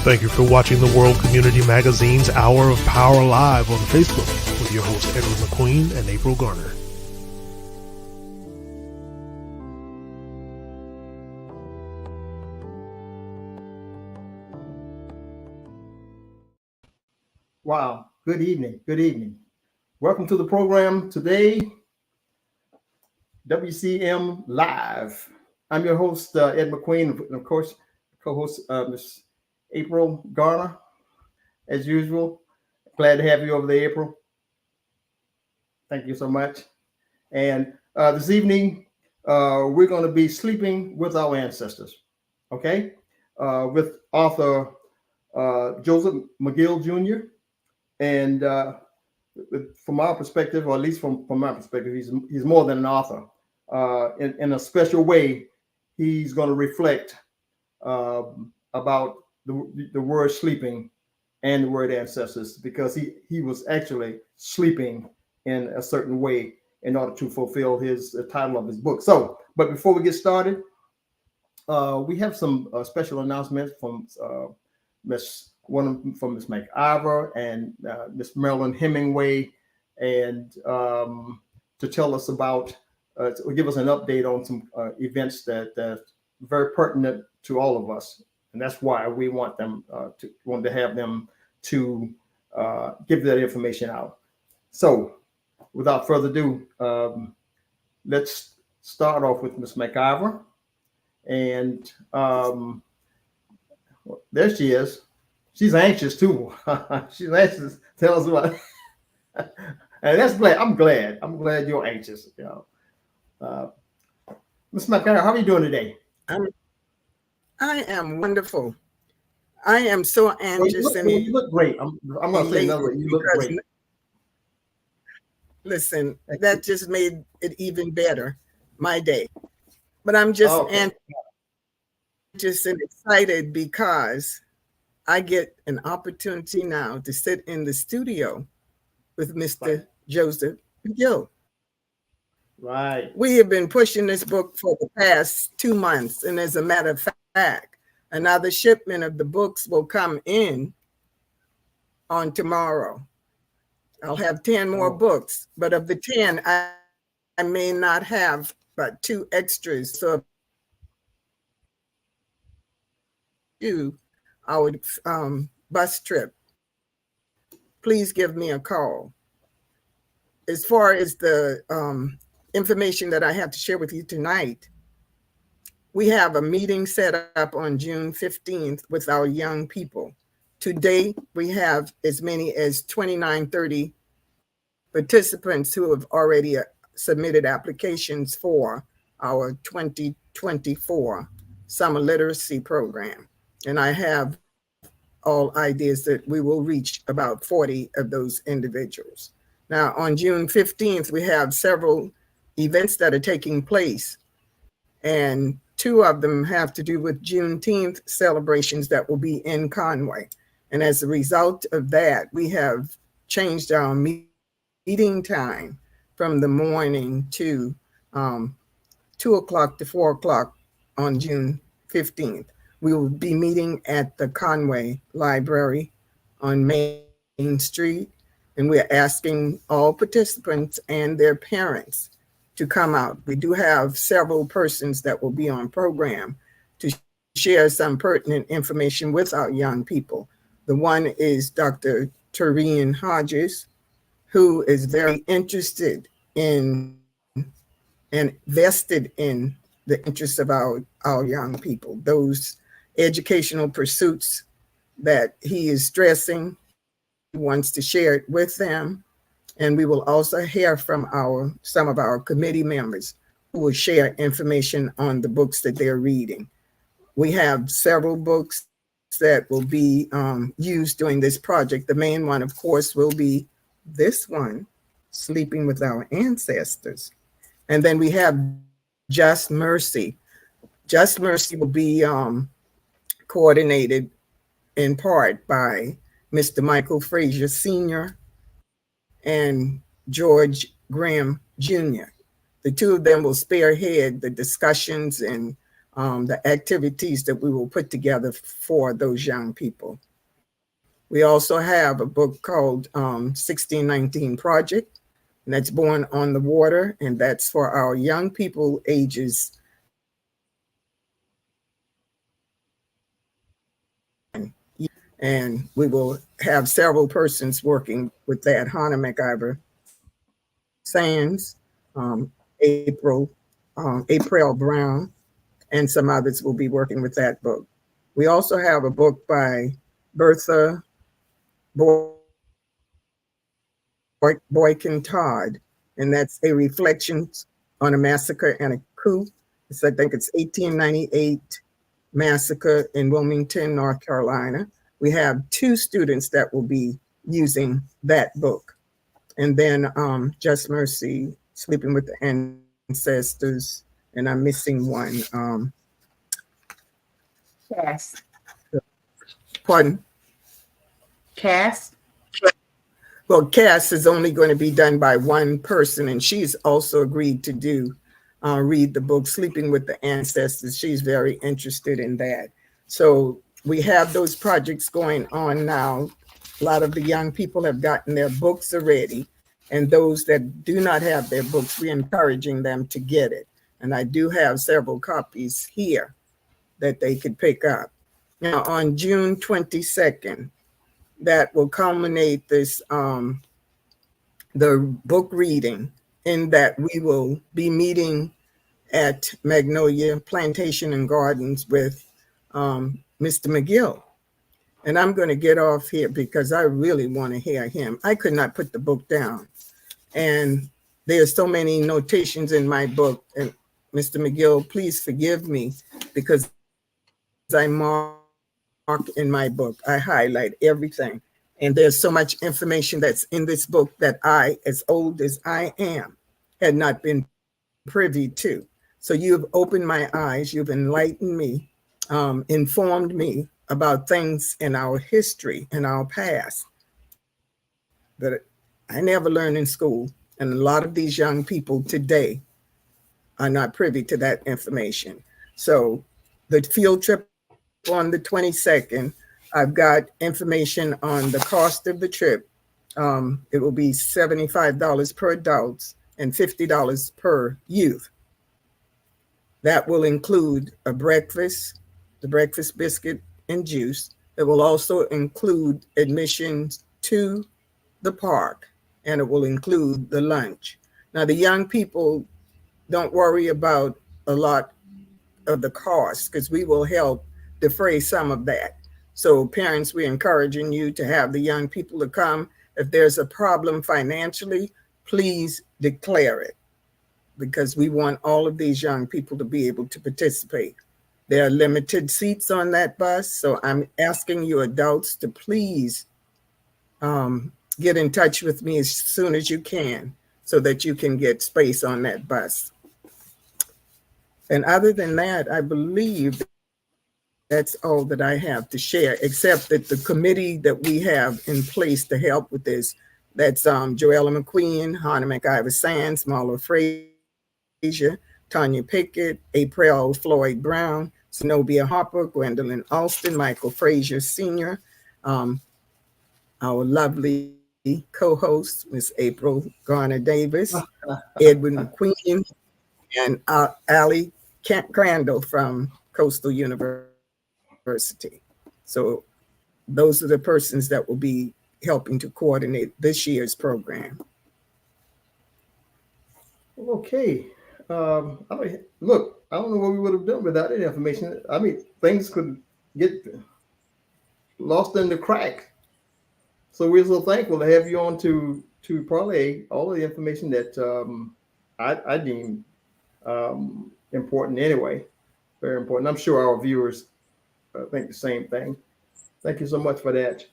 Thank you for watching the World Community Magazine's Hour of Power Live on Facebook with your hosts Edward McQueen and April Garner. Wow. Good evening. Good evening. Welcome to the program today, WCM Live. I'm your host, Ed McQueen, and of course, co-host Miss April Garner, as usual. Glad to have you over there, April. Thank you so much. And this evening, we're going to be sleeping with our ancestors, okay? With author Joseph McGill Jr. And from our perspective, or at least from my perspective, he's more than an author. In a special way, he's going to reflect about the word sleeping and the word ancestors, because he was actually sleeping in a certain way in order to fulfill the title of his book. So, but before we get started, we have some special announcements from Miss McIver and Miss Marilyn Hemingway, and to tell us about, to give us an update on some events that are very pertinent to all of us, and that's why we want to have them to give that information out. So, without further ado, let's start off with Miss McIver, and there she is. She's anxious too. She's anxious. Tell us what. And that's glad. I'm glad you're anxious. You know, Ms. McIver, how are you doing today? I am wonderful. I am so anxious. Well, you look great. I'm going to say another way. You look great. Listen, that just made it even better, my day. But I'm just anxious and excited because I get an opportunity now to sit in the studio with Mr. Joseph McGill. Right. We have been pushing this book for the past 2 months, and as a matter of fact, another shipment of the books will come in on tomorrow. I'll have 10 more books, but of the 10, I may not have but 2 extras. So our bus trip, please give me a call. As far as the information that I have to share with you tonight, we have a meeting set up on June 15th with our young people. Today, we have as many as 2930 participants who have already submitted applications for our 2024 Summer Literacy Program. And I have all ideas that we will reach about 40 of those individuals. Now, on June 15th, we have several events that are taking place, and 2 of them have to do with Juneteenth celebrations that will be in Conway. And as a result of that, we have changed our meeting time from the morning to 2 o'clock to 4 o'clock on June 15th. We will be meeting at the Conway Library on Main Street, and we're asking all participants and their parents to come out. We do have several persons that will be on program to share some pertinent information with our young people. The one is Dr. Tareen Hodges, who is very interested in and vested in the interests of our young people, those educational pursuits that he is stressing. He wants to share it with them. And we will also hear from some of our committee members who will share information on the books that they're reading. We have several books that will be used during this project. The main one, of course, will be this one, Sleeping with Our Ancestors. And then we have Just Mercy. Just Mercy will be coordinated in part by Mr. Michael Frazier Sr. and George Graham Jr. The 2 of them will spearhead the discussions and the activities that we will put together for those young people. We also have a book called 1619 Project, and that's Born on the Water, and that's for our young people ages and we will have several persons working with that. Hannah McIver Sands, April Brown, and some others will be working with that book. We also have a book by Bertha Boykin Todd, and that's a reflections on a massacre and a coup. I think it's 1898 massacre in Wilmington, North Carolina. We have 2 students that will be using that book. And then Just Mercy, Sleeping with the Ancestors, and I'm missing one. Cass. Pardon? Cass. Well, Cass is only going to be done by one person, and she's also agreed to read the book Sleeping with the Ancestors. She's very interested in that. So we have those projects going on now. A lot of the young people have gotten their books already, and those that do not have their books, we're encouraging them to get it. And I do have several copies here that they could pick up. Now, on June 22nd, that will culminate this, the book reading, in that we will be meeting at Magnolia Plantation and Gardens with Mr. McGill. And I'm going to get off here because I really want to hear him. I could not put the book down. And there's so many notations in my book. And Mr. McGill, please forgive me because I mark in my book. I highlight everything. And there's so much information that's in this book that I, as old as I am, had not been privy to. So you've opened my eyes, you've enlightened me, informed me about things in our history and our past that I never learned in school. And a lot of these young people today are not privy to that information. So the field trip on the 22nd, I've got information on the cost of the trip. It will be $75 per adult and $50 per youth. That will include a breakfast, the breakfast biscuit and juice. It will also include admissions to the park, and it will include the lunch. Now, the young people don't worry about a lot of the cost because we will help defray some of that. So parents, we're encouraging you to have the young people to come. If there's a problem financially, please declare it, because we want all of these young people to be able to participate. There are limited seats on that bus, so I'm asking you adults to please get in touch with me as soon as you can so that you can get space on that bus. And other than that, I believe that's all that I have to share, except that the committee that we have in place to help with this, that's Joella McQueen, Hannah McIver Sands, Marla Frazier, Tanya Pickett, April Floyd Brown, Zenobia Harper, Gwendolyn Alston, Michael Frazier Sr., our lovely co-host, Miss April Garner Davis, Edwin McQueen, and Allie Crandall from Coastal University. So those are the persons that will be helping to coordinate this year's program. Okay. Look, I don't know what we would have done without that information. I mean, things could get lost in the crack. So we're so thankful to have you on to parlay all of the information that I deem important anyway. Very important. I'm sure our viewers think the same thing. Thank you so much for that.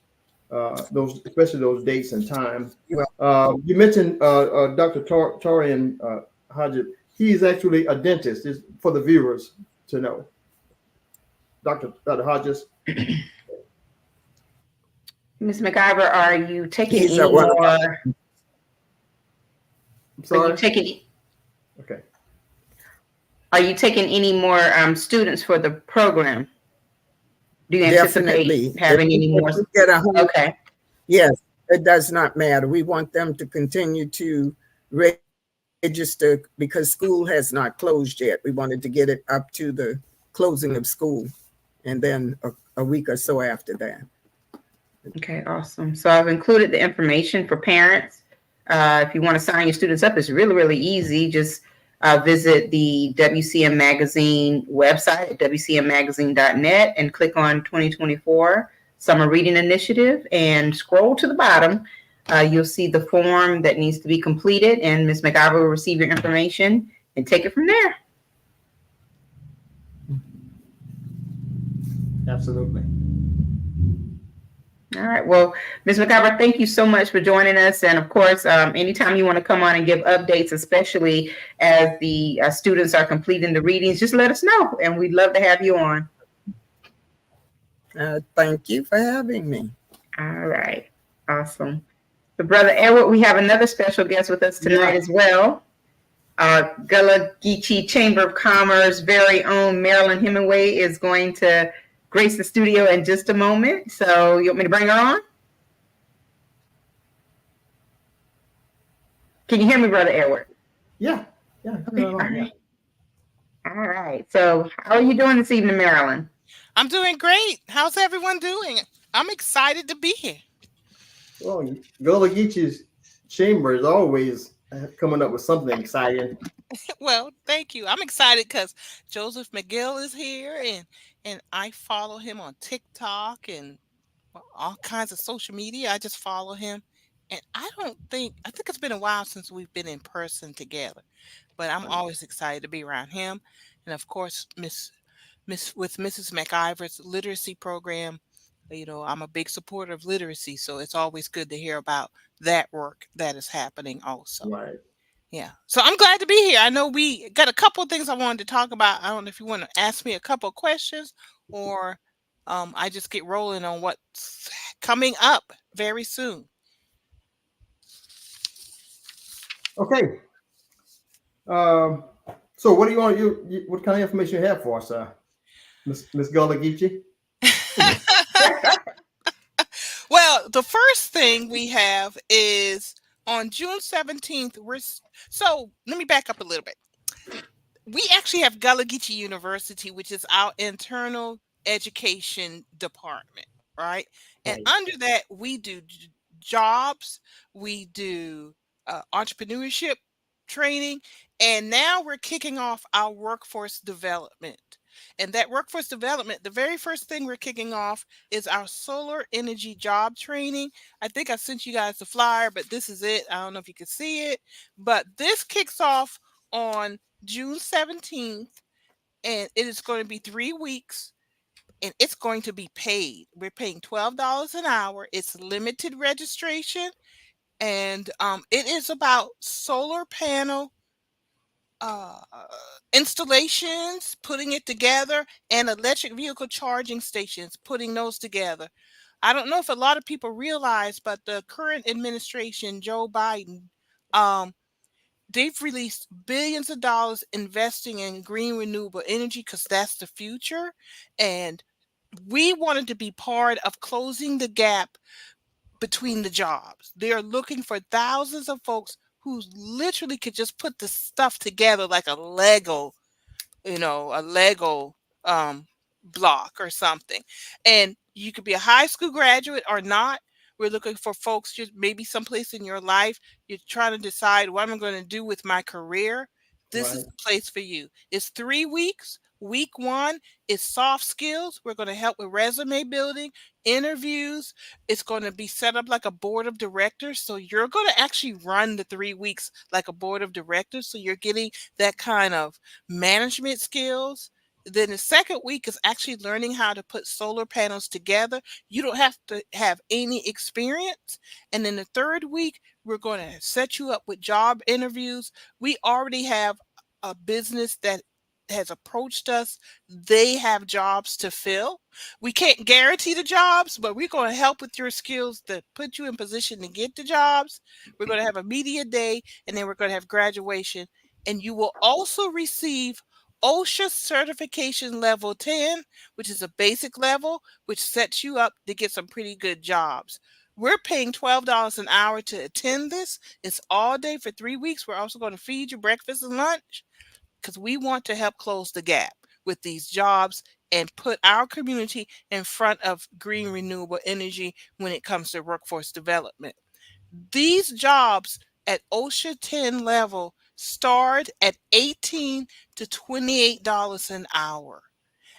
Especially those dates and times. You mentioned Dr. Torian Hodges. He's actually a dentist, is for the viewers to know. Dr. Hodges. Ms. McIver, are you taking He's any more? I'm sorry. Are you taking? Okay. Are you taking any more students for the program? Do you anticipate Definitely. having any more? If we get 100, Okay. yes, it does not matter. We want them to continue to register because school has not closed yet. We wanted to get it up to the closing of school and then a week or so after that. Okay, awesome. So I've included the information for parents. If you want to sign your students up, it's really, really easy. Just visit the WCM Magazine website at wcmmagazine.net and click on 2024 Summer Reading Initiative and scroll to the bottom. You'll see the form that needs to be completed, and Ms. McIver will receive your information and take it from there. Absolutely. All right. Well, Ms. McIver, thank you so much for joining us. And of course, anytime you want to come on and give updates, especially as the students are completing the readings, just let us know. And we'd love to have you on. Thank you for having me. All right. Awesome. So, Brother Edward, we have another special guest with us tonight as well. Gullah Geechee Chamber of Commerce very own Marilyn Hemingway is going to grace the studio in just a moment. So you want me to bring her on? Can you hear me, Brother Edward? Yeah. Okay. All right. All right. So how are you doing this evening, Marilyn? I'm doing great. How's everyone doing? I'm excited to be here. Well, Gullah Geechee's chamber is always coming up with something exciting. Well, thank you. I'm excited because Joseph McGill is here, and I follow him on TikTok and all kinds of social media. I just follow him, and I think it's been a while since we've been in person together, but I'm always excited to be around him, and of course, with Mrs. McIver's literacy program. I'm a big supporter of literacy, so it's always good to hear about that work that is happening also. Right. Yeah. So I'm glad to be here. I know we got a couple of things I wanted to talk about. I don't know if you want to ask me a couple of questions or I just get rolling on what's coming up very soon. Okay. So what do you want what kind of information you have for us, Miss Gullah Geechee? Well, the first thing we have is on June 17th. So let me back up a little bit. We actually have Gullah Geechee University, which is our internal education department, right? And under that, we do jobs, we do entrepreneurship training, and now we're kicking off our workforce development. And that workforce development, the very first thing we're kicking off is our solar energy job training. I think I sent you guys the flyer, but this is it. I don't know if you can see it, but this kicks off on June 17th, and it is going to be 3 weeks, and it's going to be paid. We're paying $12 an hour. It's limited registration, and it is about solar panel installations, putting it together, and electric vehicle charging stations, putting those together. I don't know if a lot of people realize, but the current administration, Joe Biden, they've released billions of dollars investing in green renewable energy because that's the future. And we wanted to be part of closing the gap between the jobs. They are looking for thousands of folks who literally could just put the stuff together like a Lego block or something. And you could be a high school graduate or not. We're looking for folks just maybe someplace in your life you're trying to decide what I'm going to do with my career. This is the place for you. It's 3 weeks. Week 1 is soft skills. We're going to help with resume building, interviews. It's going to be set up like a board of directors. So you're going to actually run the 3 weeks like a board of directors. So you're getting that kind of management skills. Then the second week is actually learning how to put solar panels together. You don't have to have any experience. And then the third week, we're going to set you up with job interviews. We already have a business that has approached us. They have jobs to fill. We can't guarantee the jobs, but we're going to help with your skills to put you in position to get the jobs. We're going to have a media day, and then we're going to have graduation. And you will also receive OSHA certification level 10, which is a basic level, which sets you up to get some pretty good jobs. We're paying $12 an hour to attend this. It's all day for 3 weeks. We're also going to feed you breakfast and lunch because we want to help close the gap with these jobs and put our community in front of green renewable energy when it comes to workforce development. These jobs at OSHA 10 level start at $18 to $28 an hour.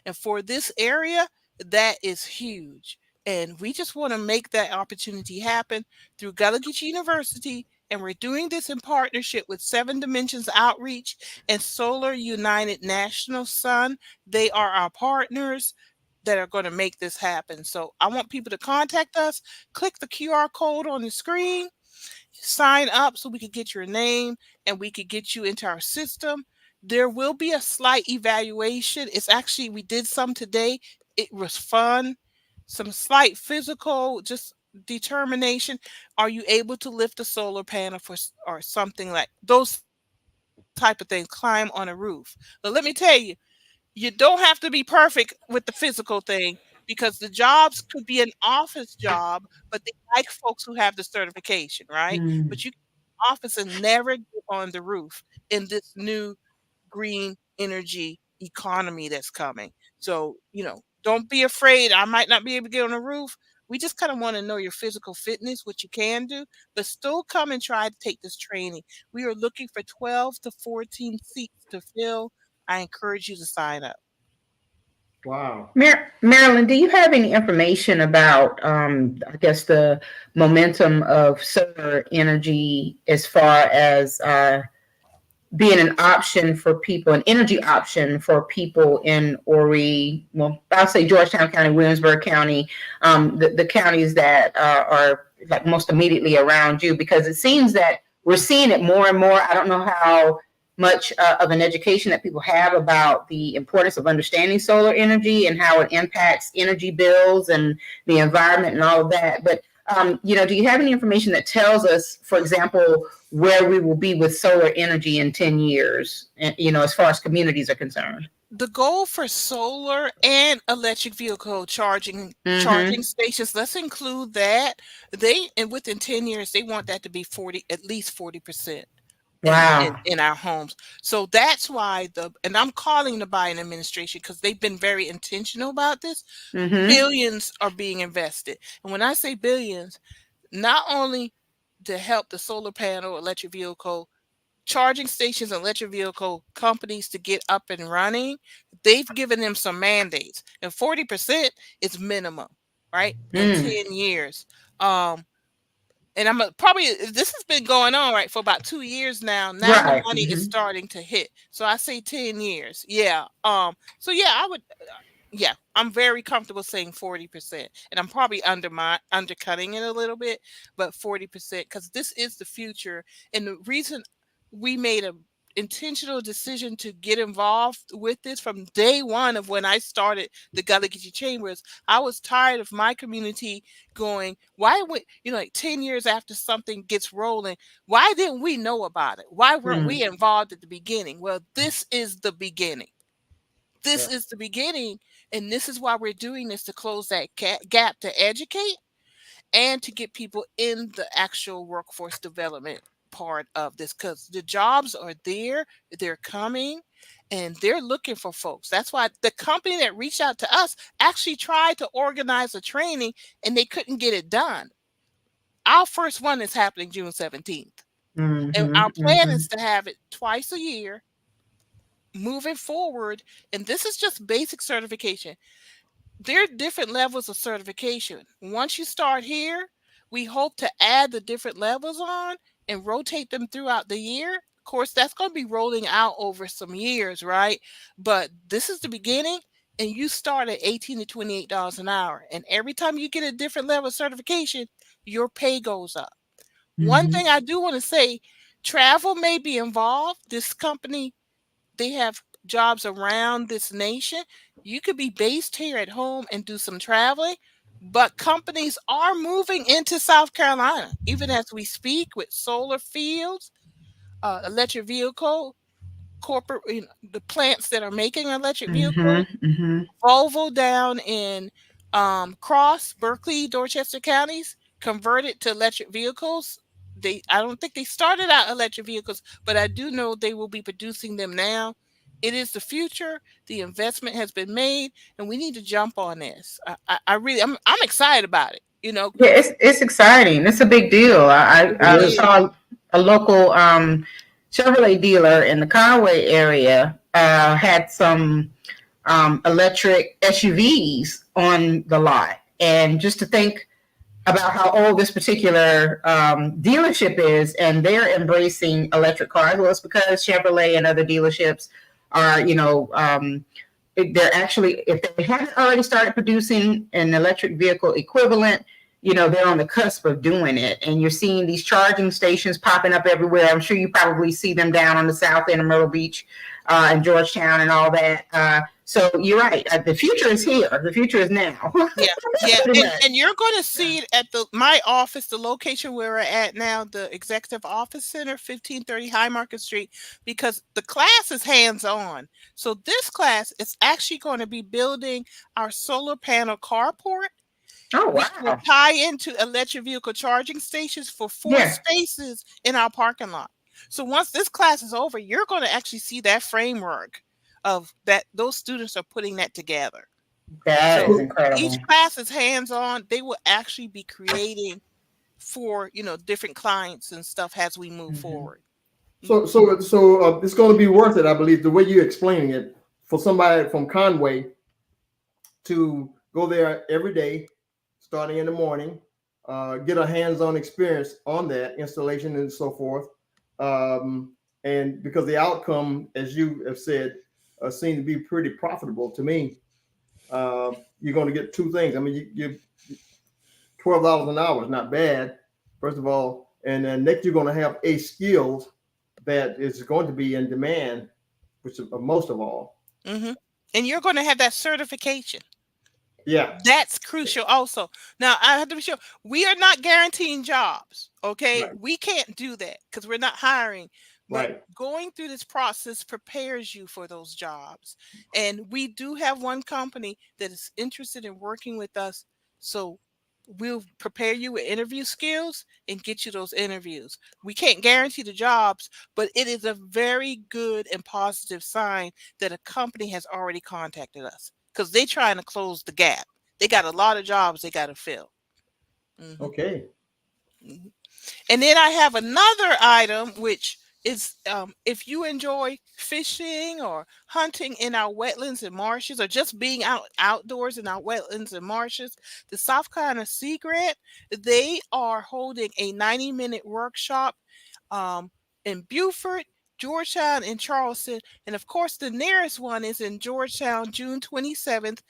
And for this area, that is huge. And we just want to make that opportunity happen through Gullah Geechee University. And we're doing this in partnership with Seven Dimensions Outreach and Solar United National Sun. They are our partners that are going to make this happen. So I want people to contact us. Click the QR code on the screen, sign up so we could get your name and we could get you into our system. There will be a slight evaluation. It's actually, we did some today. It was fun. Some slight physical, just determination. Are you able to lift a solar panel or something like those type of things, climb on a roof? But let me tell you, you don't have to be perfect with the physical thing because the jobs could be an office job, but they like folks who have the certification, right? But you can be in office and never get on the roof in this new green energy economy that's coming. So, don't be afraid. I might not be able to get on the roof. We just kind of want to know your physical fitness, what you can do, but still come and try to take this training. We are looking for 12 to 14 seats to fill. I encourage you to sign up. Wow. Marilyn, do you have any information about, I guess, the momentum of solar energy as far as being an option for people, an energy option for people in I'll say Georgetown County, Williamsburg County, the counties that are like most immediately around you? Because it seems that we're seeing it more and more. I don't know how much of an education that people have about the importance of understanding solar energy and how it impacts energy bills and the environment and all of that. But do you have any information that tells us, for example, where we will be with solar energy in 10 years, as far as communities are concerned? The goal for solar and electric vehicle charging stations, let's include that. And within 10 years, they want that to be at least 40%. Wow. In our homes. So that's why and I'm calling the Biden administration because they've been very intentional about this. Billions are being invested. And when I say billions, not only to help the solar panel, electric vehicle, charging stations, and electric vehicle companies to get up and running, they've given them some mandates. And 40% is minimum, right? In 10 years. And this has been going on, right, for about 2 years now. Now the money is starting to hit. So I say 10 years. Yeah. So yeah, I'm very comfortable saying 40%. And I'm probably undercutting it a little bit, but 40%, because this is the future. And the reason we made a intentional decision to get involved with this from day one of when I started the Gullah Geechee Chambers, I was tired of my community going, why would, like 10 years after something gets rolling, why didn't we know about it? Why weren't we involved at the beginning? Well, this is the beginning. This is the beginning. And this is why we're doing this, to close that gap, to educate and to get people in the actual workforce development part of this, because the jobs are there, they're coming, and they're looking for folks. That's why the company that reached out to us actually tried to organize a training and they couldn't get it done. Our first one is happening June 17th. And our plan is to have it twice a year moving forward. And this is just basic certification. There are different levels of certification. Once you start here, we hope to add the different levels on and rotate them throughout the year. Of course, that's going to be rolling out over some years, right? But this is the beginning, and you start at $18 to $28 an hour. And every time you get a different level of certification, your pay goes up. One thing I do want to say, travel may be involved. This company, they have jobs around this nation. You could be based here at home and do some traveling, but companies are moving into South Carolina, even as we speak, with solar fields, electric vehicle corporate, the plants that are making electric vehicles. Mm-hmm. Volvo down in Cross, Berkeley, Dorchester counties converted to electric vehicles. I don't think they started out electric vehicles, but I do know they will be producing them now. It is the future. The investment has been made, and we need to jump on this. I'm excited about it. Yeah, it's exciting. It's a big deal. I saw a local Chevrolet dealer in the Conway area had some electric SUVs on the lot, and just to think about how old this particular dealership is, and they're embracing electric cars. Well, it's because Chevrolet and other dealerships are, they're actually, if they haven't already started producing an electric vehicle equivalent, they're on the cusp of doing it. And you're seeing these charging stations popping up everywhere. I'm sure you probably see them down on the south end of Myrtle Beach and Georgetown and all that. So you're right. The future is here. The future is now. Yeah. And you're going to see it at my office, the location where we're at now, the Executive Office Center, 1530 High Market Street, because the class is hands-on. So this class is actually going to be building our solar panel carport. Oh, wow. Which will tie into electric vehicle charging stations for 4 spaces in our parking lot. So once this class is over, you're going to actually see that framework of that. Those students are putting that together. That is incredible. Each class is hands-on. They will actually be creating for, different clients and stuff as we move forward. So it's going to be worth it, I believe, the way you're explaining it, for somebody from Conway to go there every day, starting in the morning, get a hands-on experience on that installation and so forth. And because the outcome, as you have said, seems to be pretty profitable to me. You're going to get two things. I mean, you $12 an hour is not bad, first of all. And then next, you're going to have a skill that is going to be in demand, which is most of all. Mm-hmm. And you're going to have that certification. Yeah, that's crucial also. Now, I have to be sure, we are not guaranteeing jobs, okay? Right. We can't do that because we're not hiring. But right. Going through this process prepares you for those jobs. And we do have one company that is interested in working with us. So we'll prepare you with interview skills and get you those interviews. We can't guarantee the jobs, but it is a very good and positive sign that a company has already contacted us, because they're trying to close the gap. They got a lot of jobs they got to fill. Mm-hmm. Okay. Mm-hmm. And then I have another item, which is if you enjoy fishing or hunting in our wetlands and marshes, or just being outdoors in our wetlands and marshes, the South Carolina Sea Grant, they are holding a 90-minute workshop in Beaufort, Georgetown, and Charleston. And of course, the nearest one is in Georgetown, June 27th,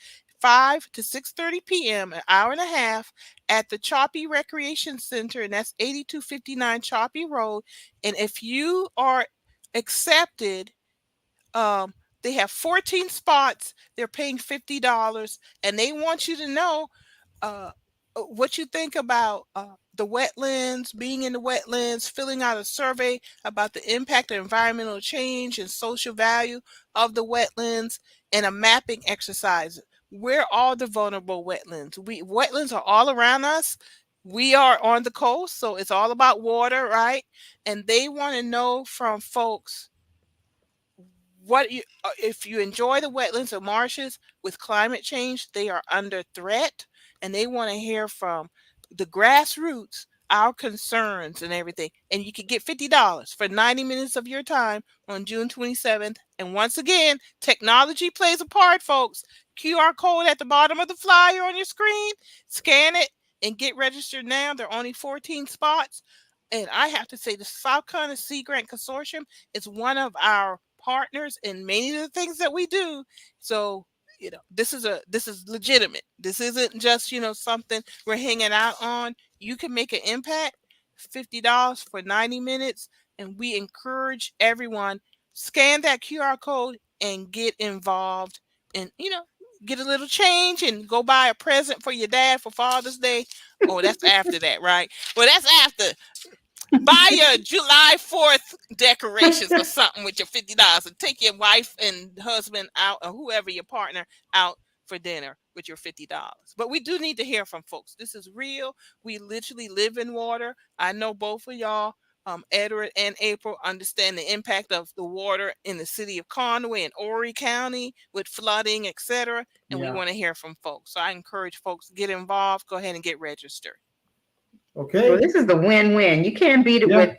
5 to 6:30 p.m., an hour and a half, at the Choppy Recreation Center, and that's 8259 Choppy Road. And if you are accepted, they have 14 spots. They're paying $50, and they want you to know what you think about the wetlands, being in the wetlands, filling out a survey about the impact of environmental change and social value of the wetlands, and a mapping exercise. Where are the vulnerable wetlands? Wetlands are all around us. We are on the coast, so it's all about water, right? And they want to know from folks if you enjoy the wetlands or marshes. With climate change, they are under threat, and they want to hear from the grassroots our concerns and everything. And you can get $50 for 90 minutes of your time on June 27th. And once again, technology plays a part, folks. QR code at the bottom of the flyer on your screen. Scan it and get registered now. There are only 14 spots. And I have to say, the South Carolina Sea Grant Consortium is one of our partners in many of the things that we do. So, this is legitimate. This isn't just, something we're hanging out on. You can make an impact. $50 for 90 minutes. And we encourage everyone, scan that QR code and get involved, and, get a little change and go buy a present for your dad for Father's Day. Oh, that's after that, right? Well, that's after. Buy your July 4th decorations or something with your $50 and take your wife and husband out or whoever your partner out for dinner with your $50. But we do need to hear from folks. This is real. We literally live in water. I know both of y'all, Edward and April, understand the impact of the water in the city of Conway and Horry County with flooding, etc. And we want to hear from folks. So I encourage folks to get involved. Go ahead and get registered. Okay. Well, this is the win-win. You can't beat it with,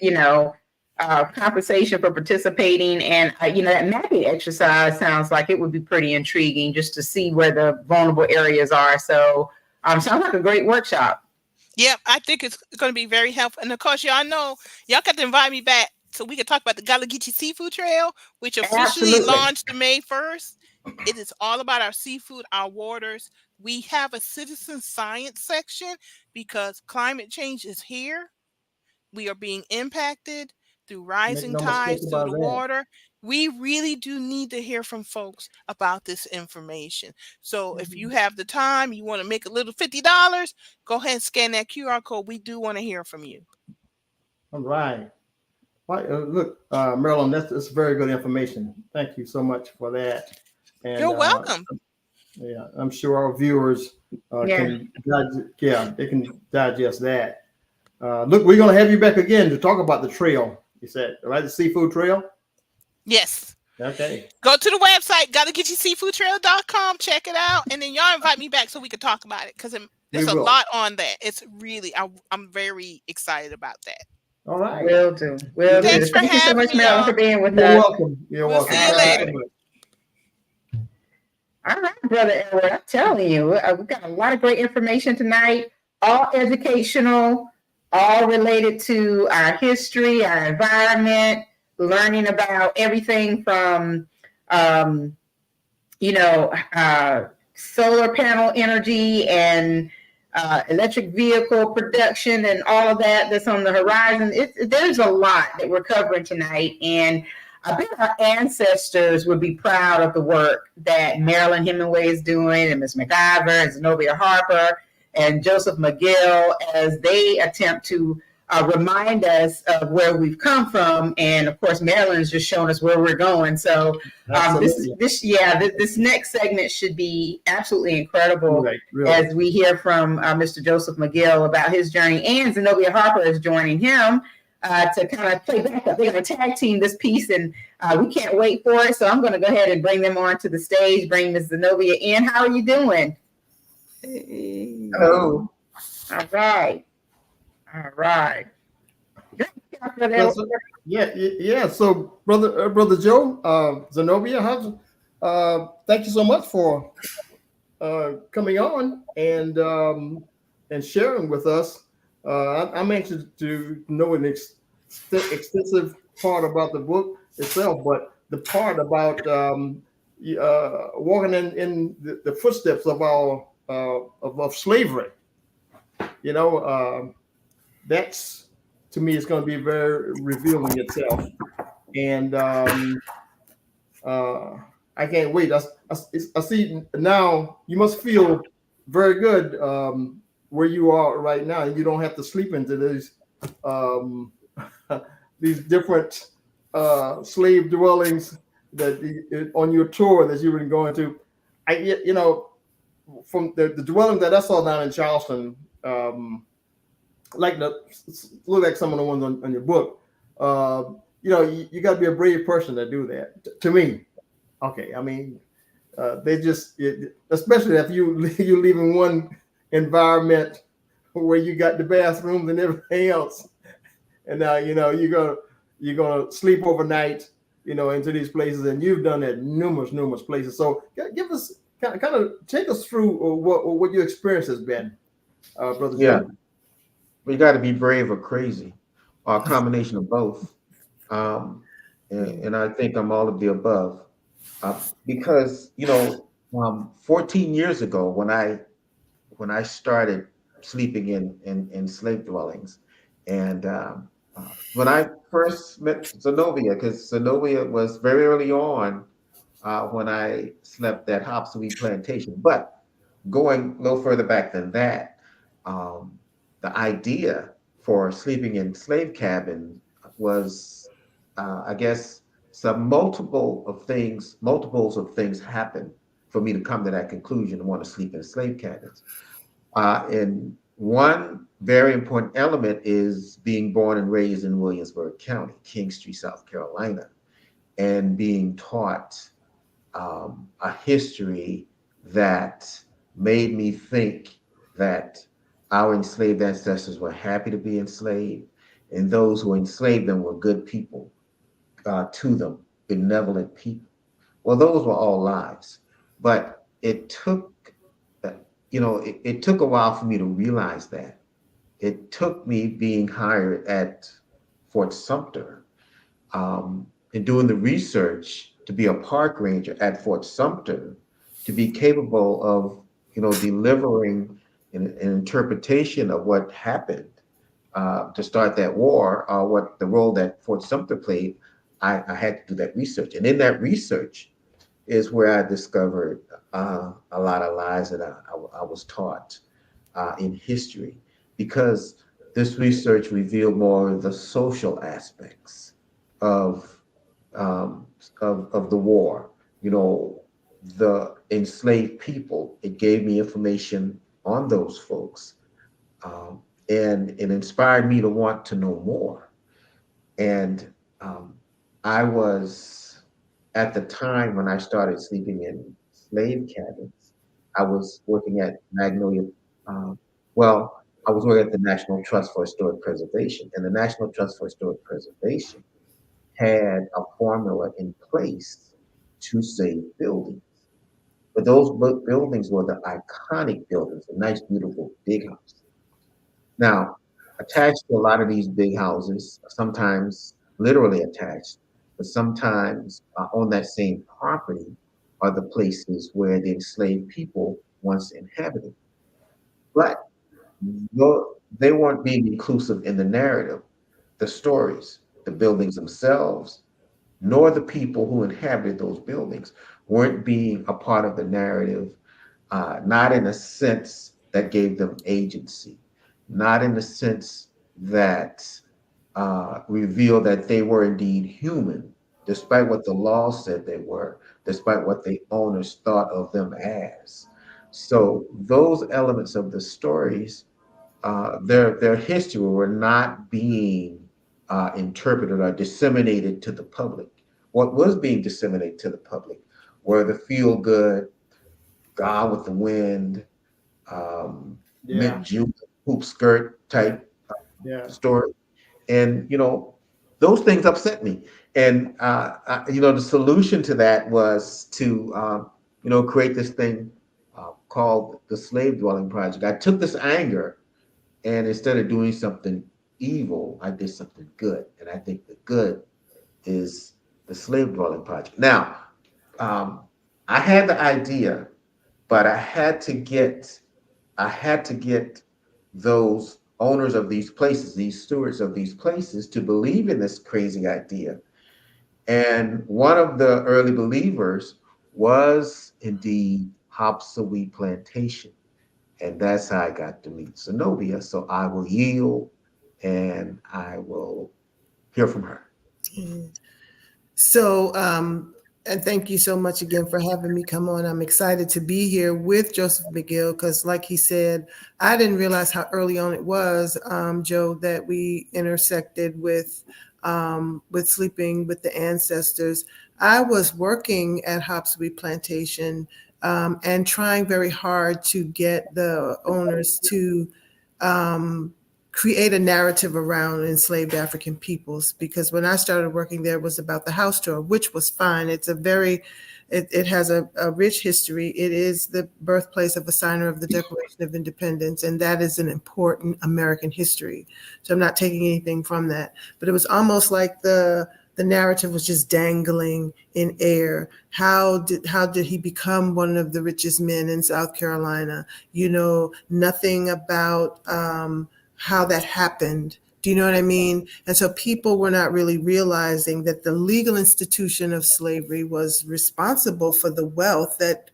compensation for participating. And, that mapping exercise sounds like it would be pretty intriguing just to see where the vulnerable areas are. So sounds like a great workshop. Yeah, I think it's going to be very helpful. And of course, y'all know, y'all got to invite me back so we can talk about the Gullah Geechee Seafood Trail, which officially launched May 1st. It is all about our seafood, our waters. We have a citizen science section because climate change is here. We are being impacted through rising tides, through the water. We really do need to hear from folks about this information. So if you have the time, you want to make a little $50, go ahead and scan that QR code. We do want to hear from you. All right. Look, Marilyn, that's very good information. Thank you so much for that. And, you're welcome. I'm sure our viewers can digest that. Look, we're going to have you back again to talk about the trail. You said, right? The seafood trail? Yes. Okay. Go to the website, gottagetyourseafoodtrail.com. Check it out. And then y'all invite me back so we can talk about it because there's a lot on that. It's really, I'm very excited about that. All right. Will do. Thanks Thank you so much, Marilyn, for being with us. You're welcome. We'll see you later. All right, Brother Edward, I'm telling you, we've got a lot of great information tonight, all educational, all related to our history, our environment, learning about everything from, solar panel energy and electric vehicle production and all of that's on the horizon. There's a lot that we're covering tonight. And I bet our ancestors would be proud of the work that Marilyn Hemingway is doing, and Ms. McIver and Zenobia Harper and Joseph McGill, as they attempt to remind us of where we've come from. And of course, Marilyn's just shown us where we're going. So this next segment should be absolutely incredible, really. As we hear from Mr. Joseph McGill about his journey, and Zenobia Harper is joining him to kind of play backup. They're going to tag team this piece, and we can't wait for it. So I'm going to go ahead and bring them onto the stage, bring Ms. Zenobia in. How are you doing? Hey. Hello. All right. So, brother Joe, Zenobia, thank you so much for coming on and sharing with us. I'm anxious to know an extensive part about the book itself, but the part about walking in the footsteps of our of slavery. That's, to me, it's going to be very revealing itself, and I can't wait. I see now. You must feel very good where you are right now. You don't have to sleep into these different slave dwellings that on your tour that you've been going to. From the dwelling that I saw down in Charleston. Look like some of the ones on your book. You got to be a brave person to do that. To me, okay. I mean, they just, especially if you live in one environment where you got the bathrooms and everything else, and now you're gonna sleep overnight, into these places, and you've done that numerous places. So give us kind of take us through what your experience has been, brother. Yeah. Jim. We got to be brave or crazy, or a combination of both. And I think I'm all of the above, because 14 years ago when I started sleeping in slave dwellings, and when I first met Zenobia, because Zenobia was very early on when I slept at Hopsweed Plantation, but going no further back than that. The idea for sleeping in slave cabins was, I guess, some multiples of things happened for me to come to that conclusion and want to sleep in slave cabins. And one very important element is being born and raised in Williamsburg County, Kingstree, South Carolina, and being taught a history that made me think that our enslaved ancestors were happy to be enslaved, and those who enslaved them were good people to them, benevolent people. Well, those were all lies, but it took, it took a while for me to realize that. It took me being hired at Fort Sumter and doing the research to be a park ranger at Fort Sumter to be capable of, delivering an interpretation of what happened to start that war, what the role that Fort Sumter played. I had to do that research, and in that research is where I discovered a lot of lies that I was taught in history, because this research revealed more of the social aspects of of the war. The enslaved people. It gave me information on those folks, and it inspired me to want to know more. And I was, at the time when I started sleeping in slave cabins, I was working at Magnolia. Um, well, I was working at the National Trust for Historic Preservation, and the National Trust for Historic Preservation had a formula in place to save buildings. But those buildings were the iconic buildings, the nice, beautiful, big houses. Now, attached to a lot of these big houses, sometimes literally attached, but sometimes on that same property are the places where the enslaved people once inhabited. But they weren't being inclusive in the narrative, the stories, the buildings themselves, nor the people who inhabited those buildings weren't being a part of the narrative, not in a sense that gave them agency, not in the sense that revealed that they were indeed human, despite what the law said they were, despite what the owners thought of them as. So those elements of the stories, their history were not being interpreted or disseminated to the public. What was being disseminated to the public were the feel good, Gone with the Wind, Yeah. Mint Juice, hoop skirt type Yeah. story. And, those things upset me. And, the solution to that was to, create this thing called the Slave Dwelling Project. I took this anger, and instead of doing something evil, I did something good. And I think the good is the Slave Dwelling Project. Now, um, I had the idea, but I had to get those owners of these places, these stewards of these places, to believe in this crazy idea. And one of the early believers was indeed Hopsawee Plantation. And that's how I got to meet Zenobia. So I will yield and I will hear from her. So, and thank you so much again for having me come on. I'm excited to be here with Joseph McGill because, like he said, I didn't realize how early on it was, Joe, that we intersected with sleeping with the ancestors. I was working at Hopsawee Plantation and trying very hard to get the owners to create a narrative around enslaved African peoples, because when I started working there, it was about the house tour, which was fine. It's it has a rich history. It is the birthplace of a signer of the Declaration of Independence, and that is an important American history. So I'm not taking anything from that, but it was almost like the narrative was just dangling in air. How did he become one of the richest men in South Carolina? Nothing about how that happened. Do you know what I mean? And so people were not really realizing that the legal institution of slavery was responsible for the wealth that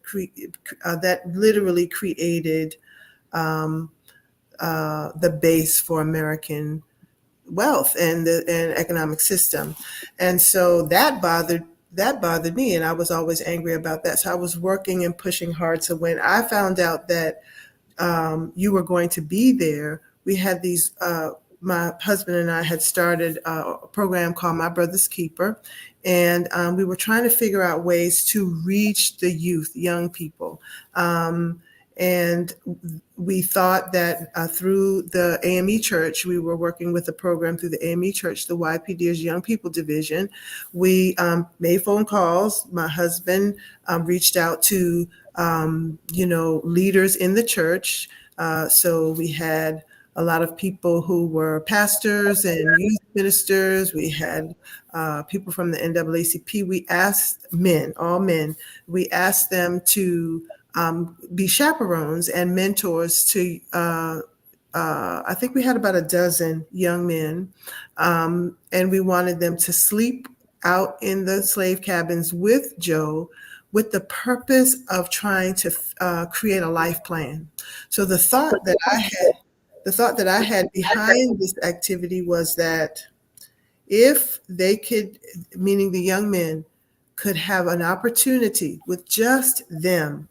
literally created the base for American wealth and the economic system. And so that bothered me, and I was always angry about that. So I was working and pushing hard. So when I found out that you were going to be there, we had these, my husband and I had started a program called My Brother's Keeper. And we were trying to figure out ways to reach the youth, young people. And we thought that through the AME Church, we were working with a program through the AME Church, the YPD's Young People Division. We made phone calls. My husband reached out to, leaders in the church. So we had a lot of people who were pastors and youth ministers. We had people from the NAACP. We asked all men, we asked them to be chaperones and mentors to, I think we had about a dozen young men, and we wanted them to sleep out in the slave cabins with Joe with the purpose of trying to create a life plan. So the thought that I had behind this activity was that if they could, meaning the young men, could have an opportunity with just them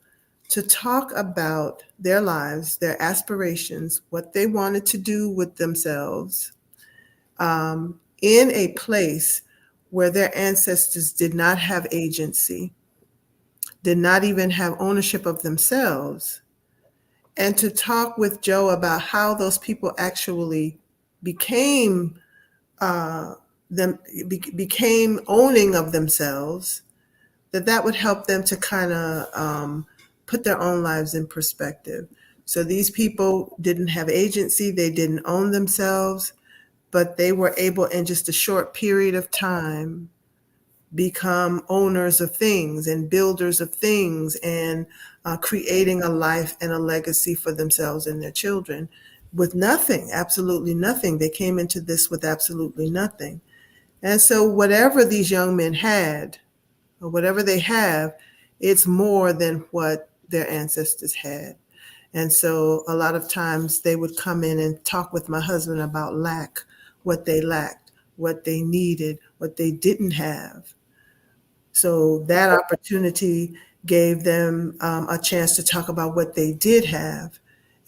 to talk about their lives, their aspirations, what they wanted to do with themselves, in a place where their ancestors did not have agency, did not even have ownership of themselves, and to talk with Joe about how those people actually became became owning of themselves, that would help them to kind of put their own lives in perspective. So these people didn't have agency, they didn't own themselves, but they were able in just a short period of time become owners of things and builders of things and creating a life and a legacy for themselves and their children with nothing, absolutely nothing. They came into this with absolutely nothing. And so whatever these young men had, or whatever they have, it's more than what their ancestors had. And so a lot of times they would come in and talk with my husband about lack, what they lacked, what they needed, what they didn't have. So that opportunity gave them a chance to talk about what they did have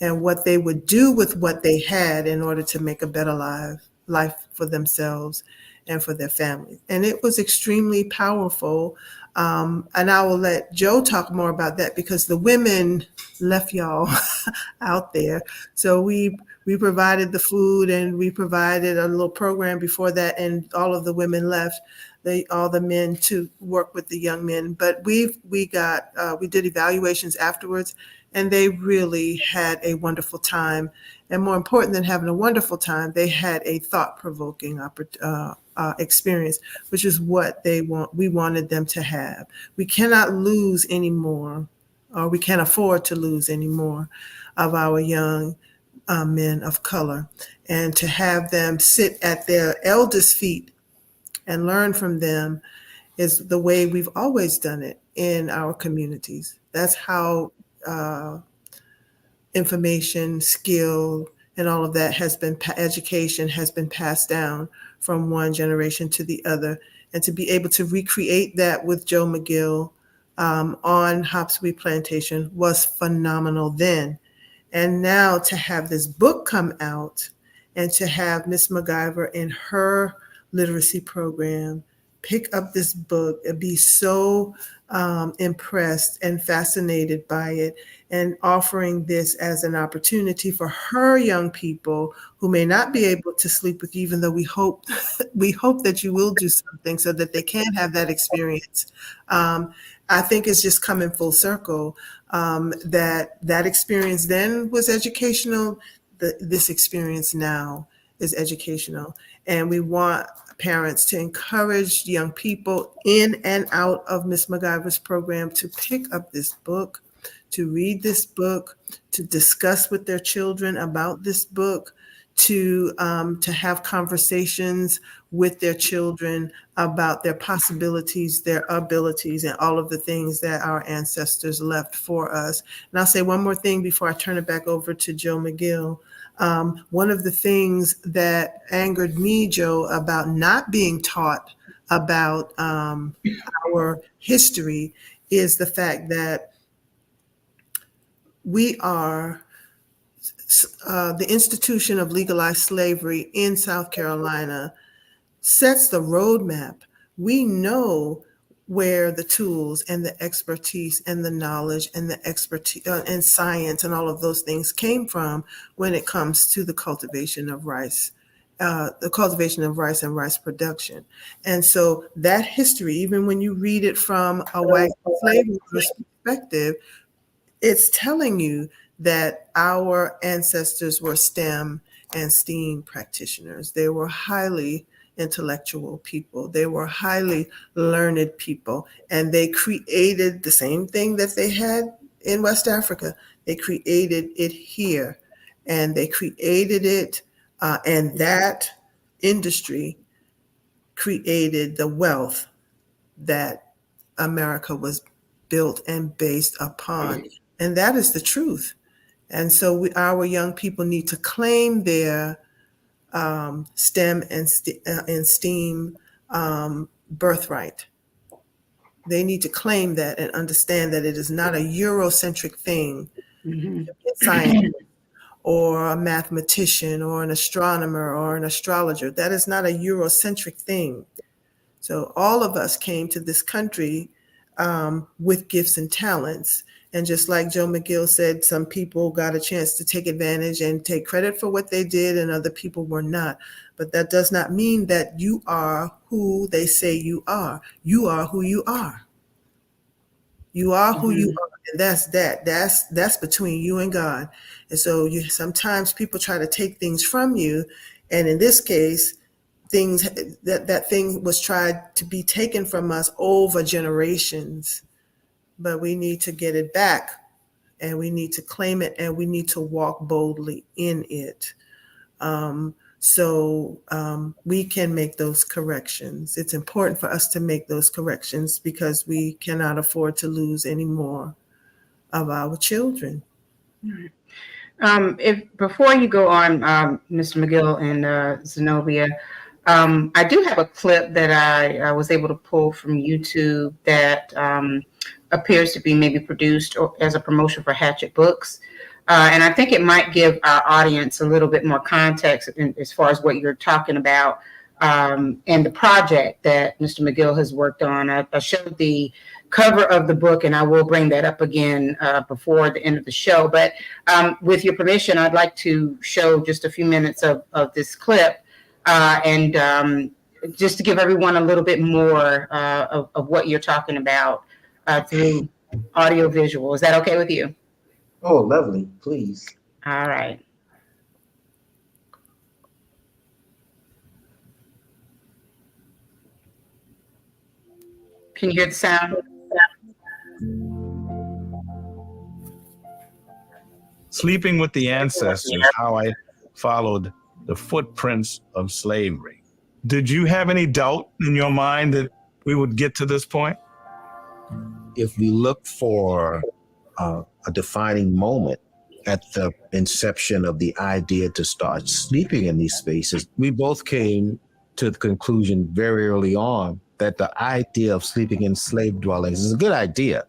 and what they would do with what they had in order to make a better life for themselves and for their family. And it was extremely powerful. And I will let Joe talk more about that because the women left y'all out there. So we provided the food and we provided a little program before that, and all of the women left. All the men to work with the young men. But we did evaluations afterwards, and they really had a wonderful time. And more important than having a wonderful time, they had a thought-provoking experience, which is what we wanted them to have. We cannot lose any more, or we can't afford to lose any more of our young men of color. And to have them sit at their elders' feet and learn from them is the way we've always done it in our communities. That's how information, skill, and all of that education has been passed down from one generation to the other. And to be able to recreate that with Joe McGill on Hopsweed Plantation was phenomenal then. And now to have this book come out and to have Miss MacGyver in her literacy program pick up this book and be so impressed and fascinated by it, and offering this as an opportunity for her young people who may not be able to sleep with you, even though we hope that you will do something so that they can have that experience. I think it's just coming full circle. That experience then was educational. This experience now is educational. And we want parents to encourage young people in and out of Miss MacGyver's program to pick up this book, to read this book, to discuss with their children about this book, to have conversations with their children about their possibilities, their abilities, and all of the things that our ancestors left for us. And I'll say one more thing before I turn it back over to Joe McGill. One of the things that angered me, Joe, about not being taught about our history is the fact that we are the institution of legalized slavery in South Carolina sets the roadmap. We know where the tools and the expertise and the knowledge and the expertise and science and all of those things came from when it comes to the cultivation of rice and rice production. And so that history, even when you read it from a white slavery perspective, it's telling you that our ancestors were STEM and STEAM practitioners. They were highly intellectual people. They were highly learned people, and they created the same thing that they had in West Africa. They created it here, and they created it, and that industry created the wealth that America was built and based upon. And that is the truth. And so our young people need to claim their STEM and STEAM birthright. They need to claim that and understand that it is not a Eurocentric thing, Mm-hmm. science or a mathematician or an astronomer or an astrologer. That is not a Eurocentric thing. So all of us came to this country with gifts and talents. And just like Joe McGill said, some people got a chance to take advantage and take credit for what they did, and other people were not. But that does not mean that you are who they say you are. You are who you are. You are who you are, and that's that. That's between you and God. And so sometimes people try to take things from you, and in this case, that thing was tried to be taken from us over generations. But we need to get it back, and we need to claim it, and we need to walk boldly in it. So we can make those corrections. It's important for us to make those corrections because we cannot afford to lose any more of our children. If before you go on, Mr. McGill and Zenobia, I do have a clip that I was able to pull from YouTube that appears to be maybe produced as a promotion for Hatchet Books. And I think it might give our audience a little bit more context as far as what you're talking about and the project that Mr. McGill has worked on. I showed the cover of the book, and I will bring that up again before the end of the show. But with your permission, I'd like to show just a few minutes of this clip and just to give everyone a little bit more of what you're talking about through audio visual. Is that okay with you? Oh, lovely. Please. All right. Can you hear the sound? Sleeping with the Ancestors, how I followed the footprints of slavery. Did you have any doubt in your mind that we would get to this point? If we look for a defining moment at the inception of the idea to start sleeping in these spaces, we both came to the conclusion very early on that the idea of sleeping in slave dwellings is a good idea.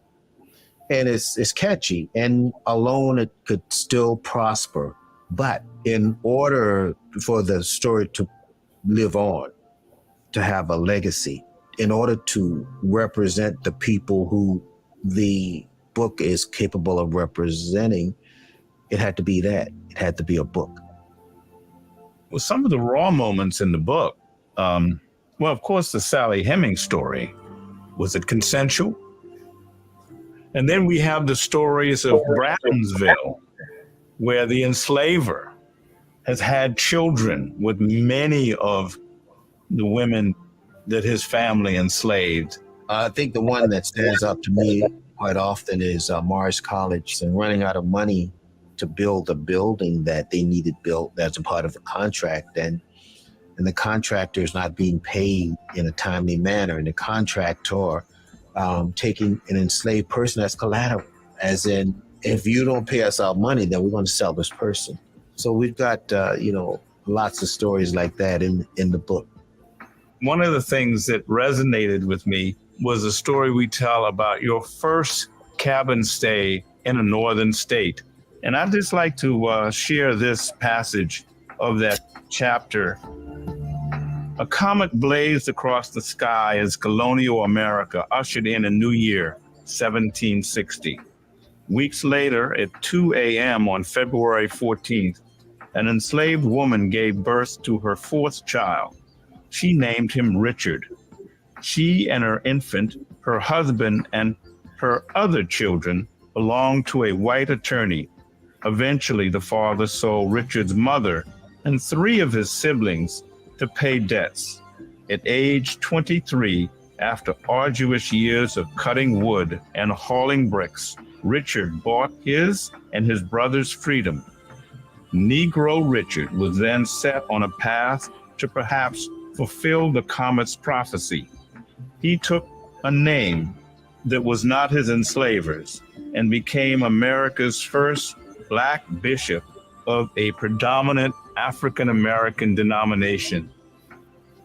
And it's catchy, and alone it could still prosper. But in order for the story to live on, to have a legacy, in order to represent the people who the book is capable of representing, it had to be that. It had to be a book. Well, some of the raw moments in the book, well, of course, the Sally Hemings story, was it consensual? And then we have the stories of Brattonville, where the enslaver has had children with many of the women that his family enslaved. I think the one that stands out to me quite often is Morris College and running out of money to build a building that they needed built as a part of the contract, and the contractor is not being paid in a timely manner, and the contractor taking an enslaved person as collateral, as in, if you don't pay us our money, then we're going to sell this person. So we've got lots of stories like that in the book. One of the things that resonated with me was a story we tell about your first cabin stay in a northern state. And I'd just like to share this passage of that chapter. A comet blazed across the sky as colonial America ushered in a new year, 1760. Weeks later, at 2 a.m. on February 14th, an enslaved woman gave birth to her fourth child. She named him Richard. She and her infant, her husband, and her other children belonged to a white attorney. Eventually, the father sold Richard's mother and 3 of his siblings to pay debts. At age 23, after arduous years of cutting wood and hauling bricks, Richard bought his and his brother's freedom. Negro Richard was then set on a path to perhaps fulfill the comet's prophecy. He took a name that was not his enslavers and became America's first Black bishop of a predominant African American denomination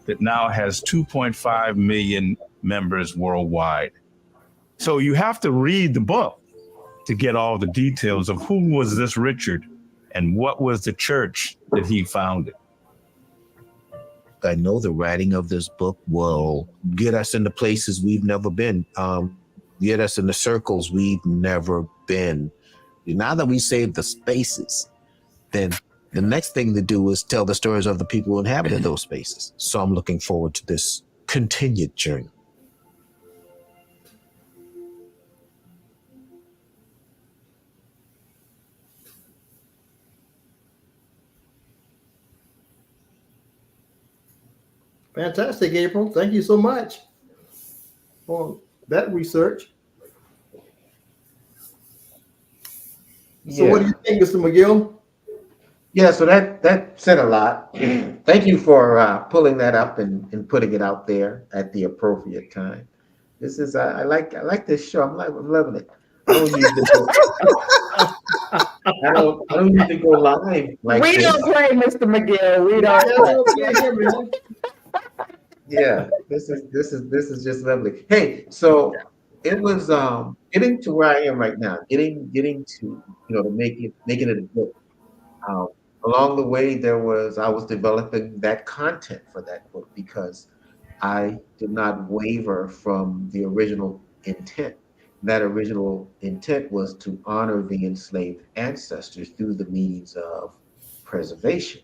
that now has 2.5 million members worldwide. So you have to read the book to get all the details of who was this Richard and what was the church that he founded. I know the writing of this book will get us into places we've never been, get us into circles we've never been. Now that we saved the spaces, then the next thing to do is tell the stories of the people who inhabited those spaces. So I'm looking forward to this continued journey. Fantastic, April. Thank you so much for that research. So what do you think, Mr. McGill? Yeah, so that said a lot. Thank you for pulling that up and putting it out there at the appropriate time. This is I like this show. I'm loving it. I don't usually go live like We this. don't play, Mr. McGill. We don't. Yeah, this is just lovely. Hey, so it was getting to where I am right now, getting to making it a book. Along the way, I was developing that content for that book because I did not waver from the original intent. That original intent was to honor the enslaved ancestors through the means of preservation.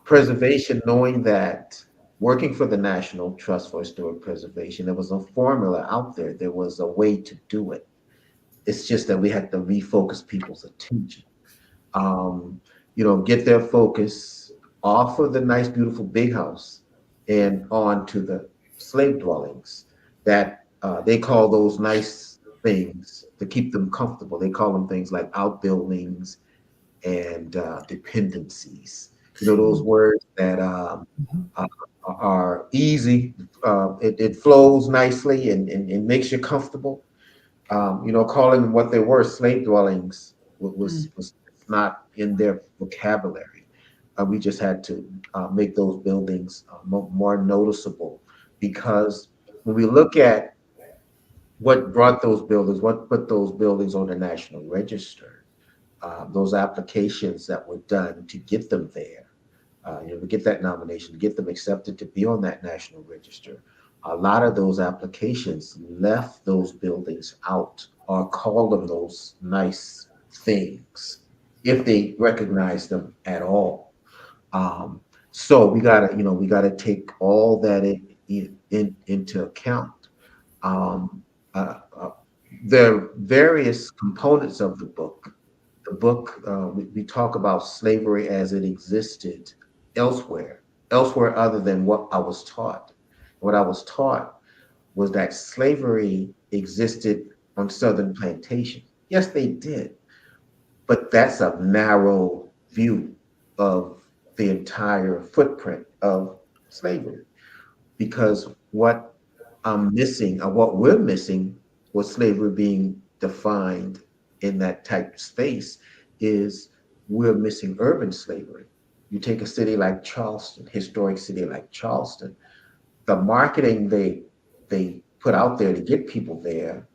Preservation, knowing that working for the National Trust for Historic Preservation, there was a formula out there. There was a way to do it. It's just that we had to refocus people's attention. Get their focus off of the nice, beautiful big house and on to the slave dwellings that they call those nice things to keep them comfortable. They call them things like outbuildings and dependencies. Those words that are easy. It flows nicely and makes you comfortable. Calling them what they were, slave dwellings, was not in their vocabulary. We just had to make those buildings more noticeable, because when we look at what brought those buildings, what put those buildings on the National Register, those applications that were done to get them there, to get that nomination, to get them accepted to be on that National Register, a lot of those applications left those buildings out or called them those nice things, if they recognize them at all. So we gotta take all that into account. There are various components of the book. The book, we talk about slavery as it existed elsewhere other than what I was taught. What I was taught was that slavery existed on Southern plantations. Yes, they did. But that's a narrow view of the entire footprint of slavery, because what I'm missing, or what we're missing, with slavery being defined in that type of space, is we're missing urban slavery. You take a city like Charleston, historic city like Charleston, the marketing they put out there to get people there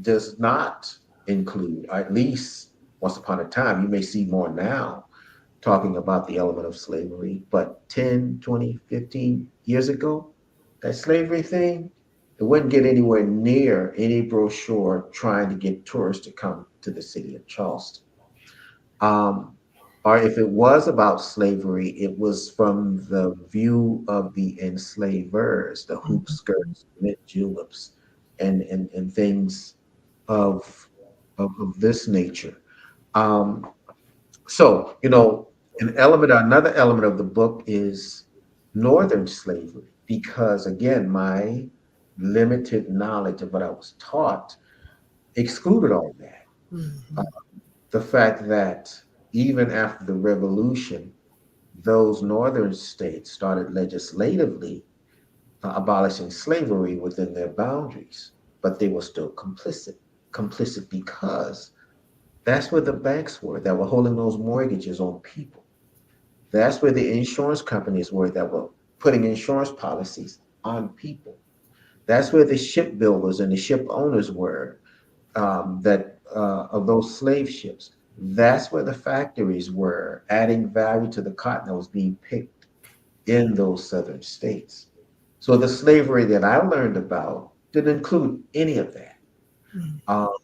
does not include, or at least once upon a time, you may see more now talking about the element of slavery, but 10, 20, 15 years ago, that slavery thing, it wouldn't get anywhere near any brochure trying to get tourists to come to the city of Charleston. Um, or if it was about slavery, it was from the view of the enslavers, the hoop skirts, mint juleps, and things of, of this nature. Um, so, another element of the book is Northern slavery, because again, my limited knowledge of what I was taught excluded all that. Uh, the fact that even after the revolution, those Northern states started legislatively abolishing slavery within their boundaries, but they were still complicit. Complicit because that's where the banks were that were holding those mortgages on people. That's where the insurance companies were that were putting insurance policies on people. That's where the shipbuilders and the ship owners were, that of those slave ships. That's where the factories were adding value to the cotton that was being picked in those southern states. So the slavery that I learned about didn't include any of that. Um,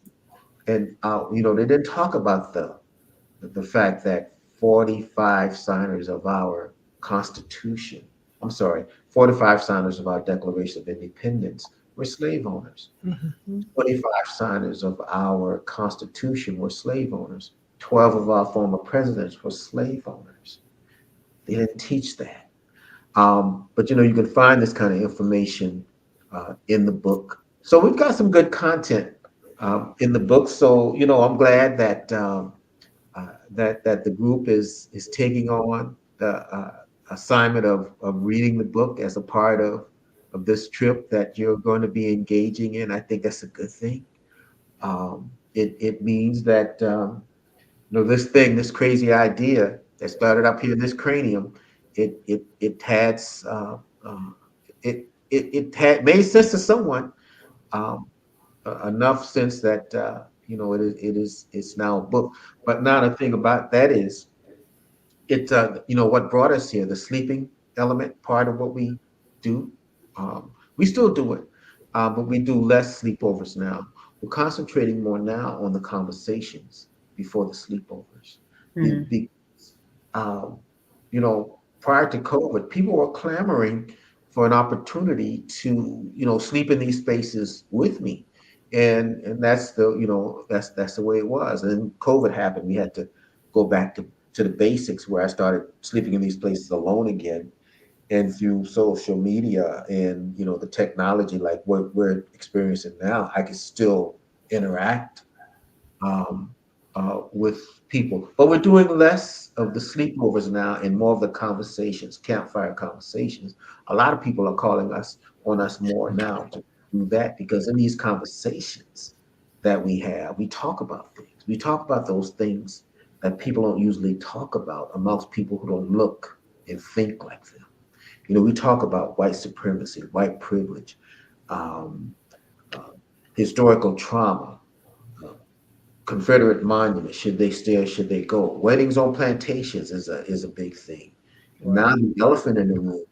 and they didn't talk about the fact that 45 signers of our Constitution, I'm sorry, 45 signers of our Declaration of Independence were slave owners. 25 signers of our Constitution were slave owners. 12 of our former presidents were slave owners. They didn't teach that. But you can find this kind of information in the book. So we've got some good content in the book. So I'm glad that that the group is taking on the assignment of reading the book as a part of this trip that you're going to be engaging in. I think that's a good thing. It means that this crazy idea that started up here in this cranium, it had made sense to someone, enough sense that it's now a book. But now the thing about that is what brought us here, the sleeping element part of what we do. We still do it, but we do less sleepovers now. We're concentrating more now on the conversations before the sleepovers. Because, prior to COVID, people were clamoring for an opportunity to, sleep in these spaces with me. And that's that's the way it was. And COVID happened. We had to go back to the basics, where I started sleeping in these places alone again. And through social media and the technology like what we're experiencing now, I can still interact with people. But we're doing less of the sleepovers now and more of the conversations, campfire conversations. A lot of people are calling on us more now to do that, because in these conversations that we have, we talk about things. We talk about those things that people don't usually talk about amongst people who don't look and think like them. We talk about white supremacy, white privilege, historical trauma, Confederate monuments. Should they stay or should they go? Weddings on plantations is a big thing. Now the elephant in the room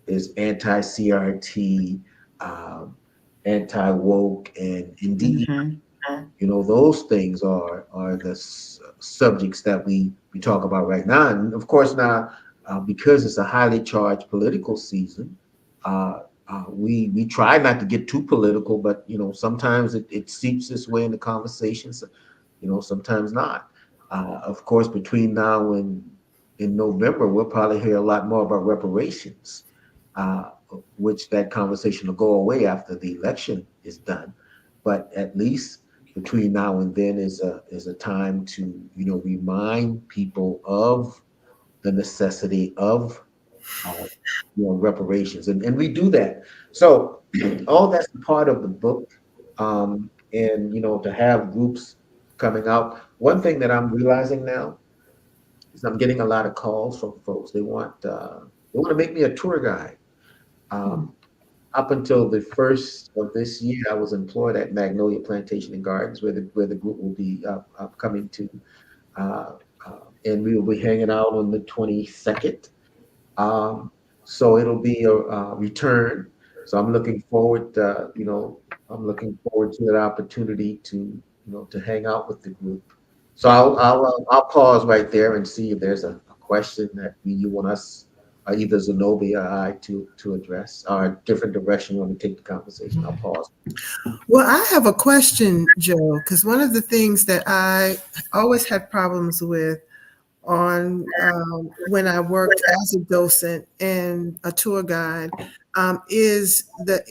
is anti-CRT, anti-woke, and indeed, those things are the subjects that we talk about right now. And of course now, because it's a highly charged political season, we try not to get too political, but sometimes it seeps its way into conversations. Sometimes not. Of course, between now and in November, we'll probably hear a lot more about reparations, which that conversation will go away after the election is done. But at least between now and then is a time to remind people of the necessity of reparations, and we do that. So all that's part of the book, and to have groups coming out. One thing that I'm realizing now is I'm getting a lot of calls from folks. They want to make me a tour guide. Um, Up until the first of this year, I was employed at Magnolia Plantation and Gardens, where the group will be coming to, uh, and we will be hanging out on the 22nd. Um, so it'll be a return. So I'm looking forward to that opportunity to hang out with the group. So I'll pause right there and see if there's a question that you want us, either Zenobia or I, to address, or a different direction you want to take the conversation. I'll pause. Well, I have a question, Joe, because one of the things that I always had problems with on when I worked as a docent and a tour guide is the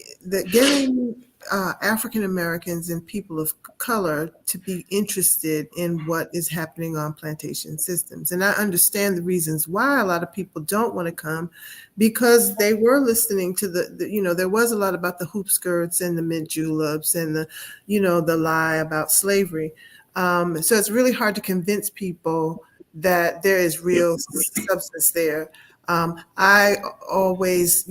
getting African Americans and people of color to be interested in what is happening on plantation systems. And I understand the reasons why a lot of people don't want to come, because they were listening to there was a lot about the hoop skirts and the mint juleps and the lie about slavery. So it's really hard to convince people that there is real substance there. I always,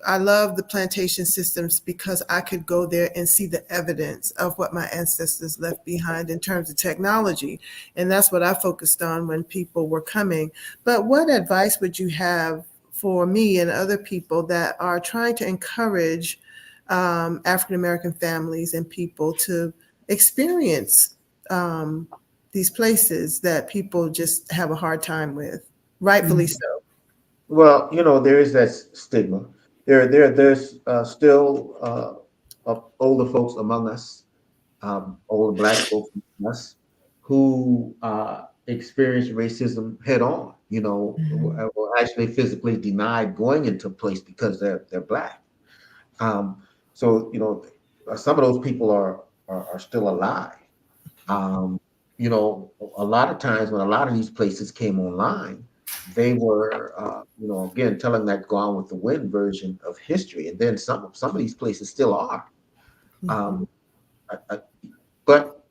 I love the plantation systems because I could go there and see the evidence of what my ancestors left behind in terms of technology. And that's what I focused on when people were coming. But what advice would you have for me and other people that are trying to encourage African-American families and people to experience these places that people just have a hard time with, rightfully so? Well, there is that stigma. There's still older folks among us, older Black folks among us, who experience racism head on. Or actually physically denied going into a place because they're Black. So some of those people are still alive. Um, a lot of times when a lot of these places came online, they were, again, telling that Gone with the Wind version of history. And then some of these places still are. Um, but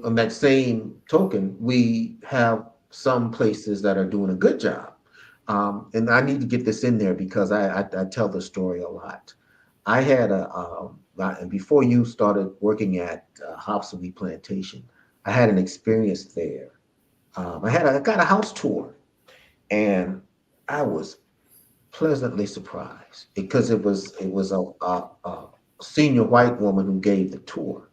on that same token, we have some places that are doing a good job. And I need to get this in there because I tell the story a lot. I had and before you started working at Hobsonby Plantation, I had an experience there. I got a house tour, and I was pleasantly surprised because it was a senior white woman who gave the tour,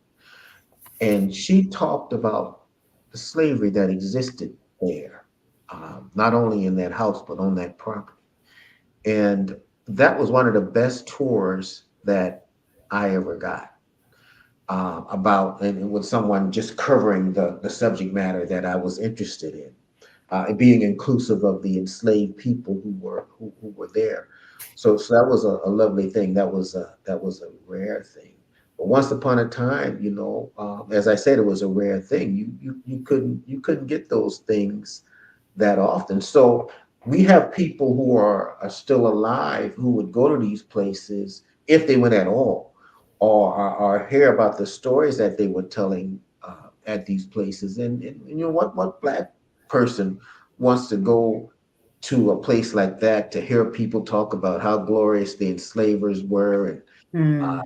and she talked about the slavery that existed there, not only in that house but on that property. And that was one of the best tours that I ever got, about, and with someone just covering the subject matter that I was interested in, and being inclusive of the enslaved people who were there. So that was a lovely thing. That was a rare thing. But once upon a time, as I said, it was a rare thing. You couldn't get those things that often. So we have people who are still alive who would go to these places if they went at all, or hear about the stories that they were telling at these places. And what Black person wants to go to a place like that to hear people talk about how glorious the enslavers were, and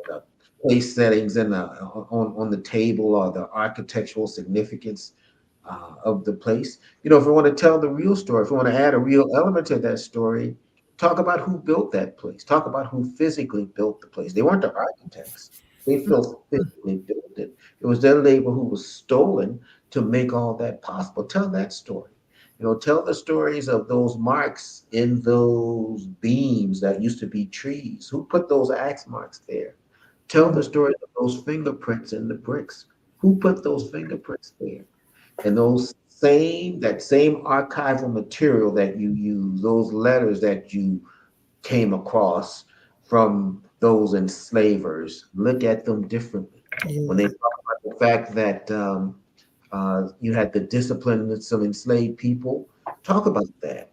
the place settings and on the table, or the architectural significance of the place. If we want to tell the real story, if we want to add a real element to that story, talk about who built that place. Talk about who physically built the place. They weren't the architects. They physically built it. It was their labor who was stolen to make all that possible. Tell that story. Tell the stories of those marks in those beams that used to be trees. Who put those axe marks there? Tell the story of those fingerprints in the bricks. Who put those fingerprints there? And that same archival material that you use, those letters that you came across from those enslavers, look at them differently. When they talk about the fact that you had the discipline of some enslaved people, talk about that.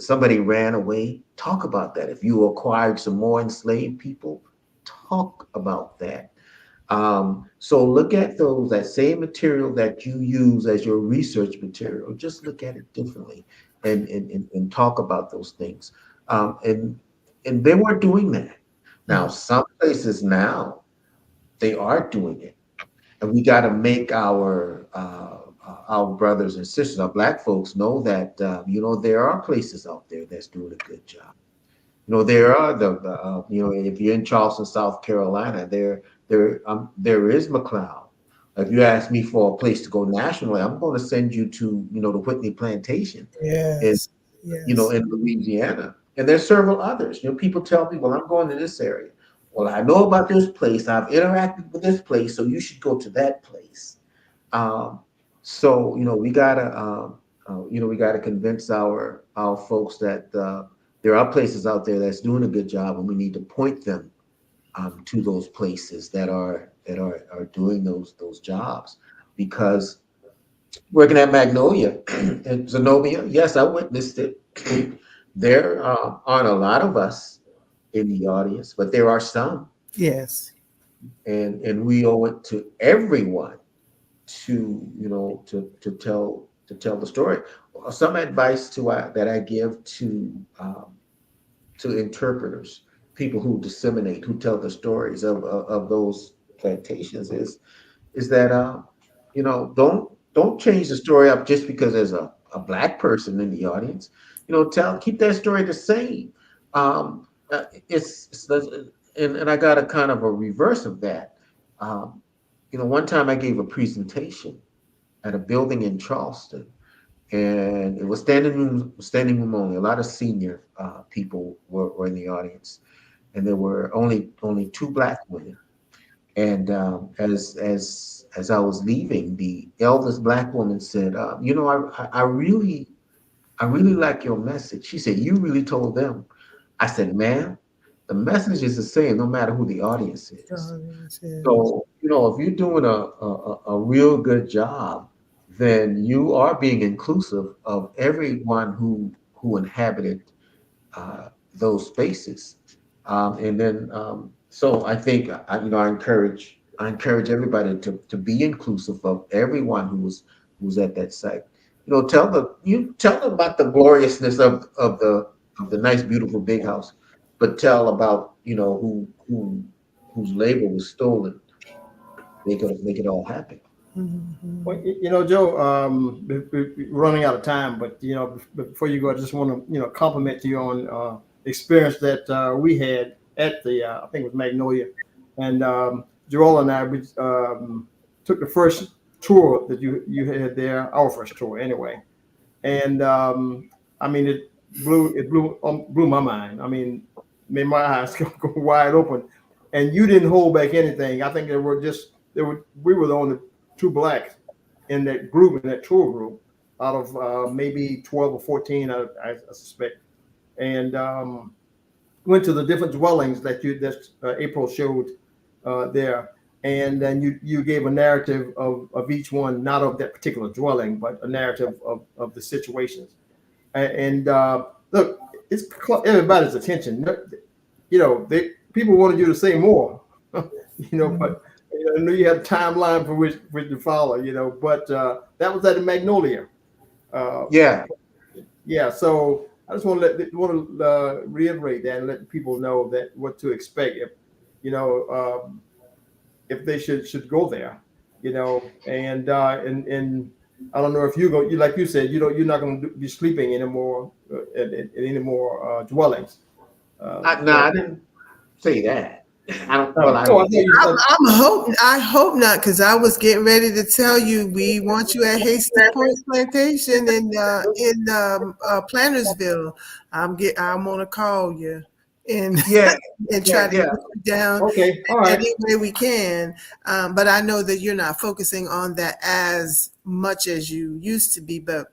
Somebody ran away, talk about that. If you acquired some more enslaved people, talk about that. So look at that same material that you use as your research material. Just look at it differently and talk about those things. And they weren't doing that. Now, some places now they are doing it, and we got to make our brothers and sisters, our Black folks, know that there are places out there that's doing a good job. There are if you're in Charleston, South Carolina, there is McLeod. If you ask me for a place to go nationally, I'm going to send you to the Whitney Plantation, Yes. in Louisiana, and there's several others. People tell me, well, I'm going to this area. Well, I know about this place. I've interacted with this place, so you should go to that place. So we gotta convince our folks that there are places out there that's doing a good job, and we need to point them to those places that are doing those jobs. Because working at Magnolia and Zenobia, yes, I witnessed it. There aren't a lot of us in the audience, but there are some. Yes. And we owe it to everyone to tell the story. Some advice that I give to interpreters, people who disseminate, who tell the stories of those plantations is that don't change the story up just because there's a Black person in the audience. Keep that story the same. And I got a kind of a reverse of that. One time I gave a presentation at a building in Charleston, and it was standing room only. A lot of senior people were in the audience, and there were only 2 Black women. And as I was leaving, the eldest Black woman said, I really like your message. She said, you really told them. I said, ma'am, the message is the same no matter who the audience is. So, if you're doing a real good job, then you are being inclusive of everyone who inhabited those spaces. So I think I encourage everybody to be inclusive of everyone who was at that site. Tell them about the gloriousness of the nice, beautiful big house, but tell about whose labor was stolen. Make it all happen. Well, Joe, we're running out of time, but before you go, I just want to compliment you on experience that we had at the I think it was Magnolia, and Joel and I took the first tour that you had there, our first tour anyway, and I mean it blew my mind. I mean, made my eyes go wide open, and you didn't hold back anything. I think we were the only 2 Blacks in that group, in that tour group, out of maybe 12 or 14, I suspect, and went to the different dwellings that April showed there, and then you gave a narrative of each one, not of that particular dwelling, but a narrative of the situations. And look, it's everybody's attention. People wanted you to say more, but I knew you had a timeline for which to follow, but that was at the Magnolia. Yeah. So I just want to reiterate that and let people know that what to expect if they should go there, and I don't know if you go, like you said, you're not going to be sleeping anymore in any more dwellings. I didn't say that. I hope not, because I was getting ready to tell you we want you at Hasty Point Plantation in Plantersville. I'm gonna call you and try to get you down okay, all right, any way we can. But I know that you're not focusing on that as much as you used to be, but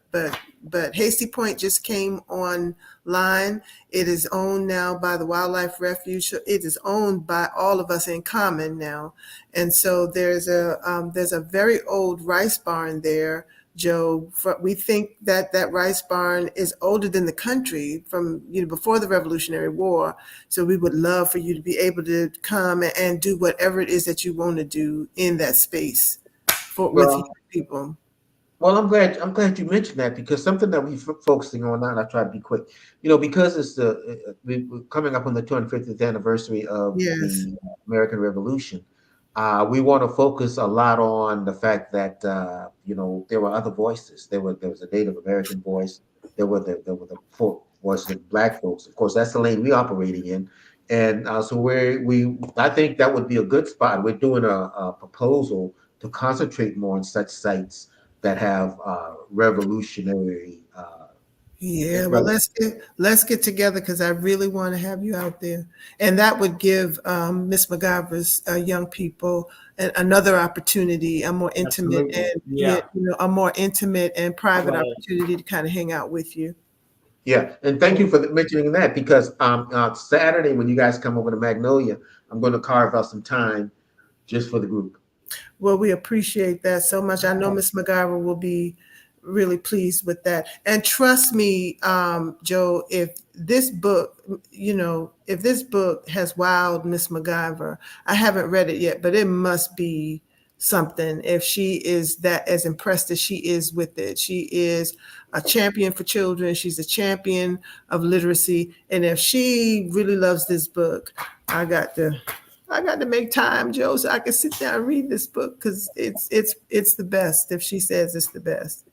Hasty Point just came online. It is owned now by the Wildlife Refuge. It is owned by all of us in common now, and so there's a very old rice barn there, Joe. We think that rice barn is older than the country from before the Revolutionary War. So we would love for you to be able to come and do whatever it is that you want to do in that space with young people. Well, I'm glad you mentioned that, because something that we're focusing on now, and I try to be quick, because it's we're coming up on the 250th anniversary of the American Revolution. We want to focus a lot on the fact that there were other voices. There was a Native American voice. There were the voices of Black folks. Of course, that's the lane we're operating in, and so I think that would be a good spot. We're doing a proposal to concentrate more on such sites that have revolutionary. Well, let's get together, because I really want to have you out there, and that would give Miss McGiver's young people another opportunity, a more intimate a more intimate and private opportunity to kind of hang out with you. Yeah, and thank you for mentioning that, because Saturday when you guys come over to Magnolia, I'm going to carve out some time just for the group. Well, we appreciate that so much. I know Miss McGiver will be really pleased with that. And trust me, Joe, if this book has wowed Miss McGiver, I haven't read it yet, but it must be something if she is that as impressed as she is with it. She is a champion for children. She's a champion of literacy. And if she really loves this book, I got to make time, Joe, so I can sit down and read this book, because it's the best. If she says it's the best.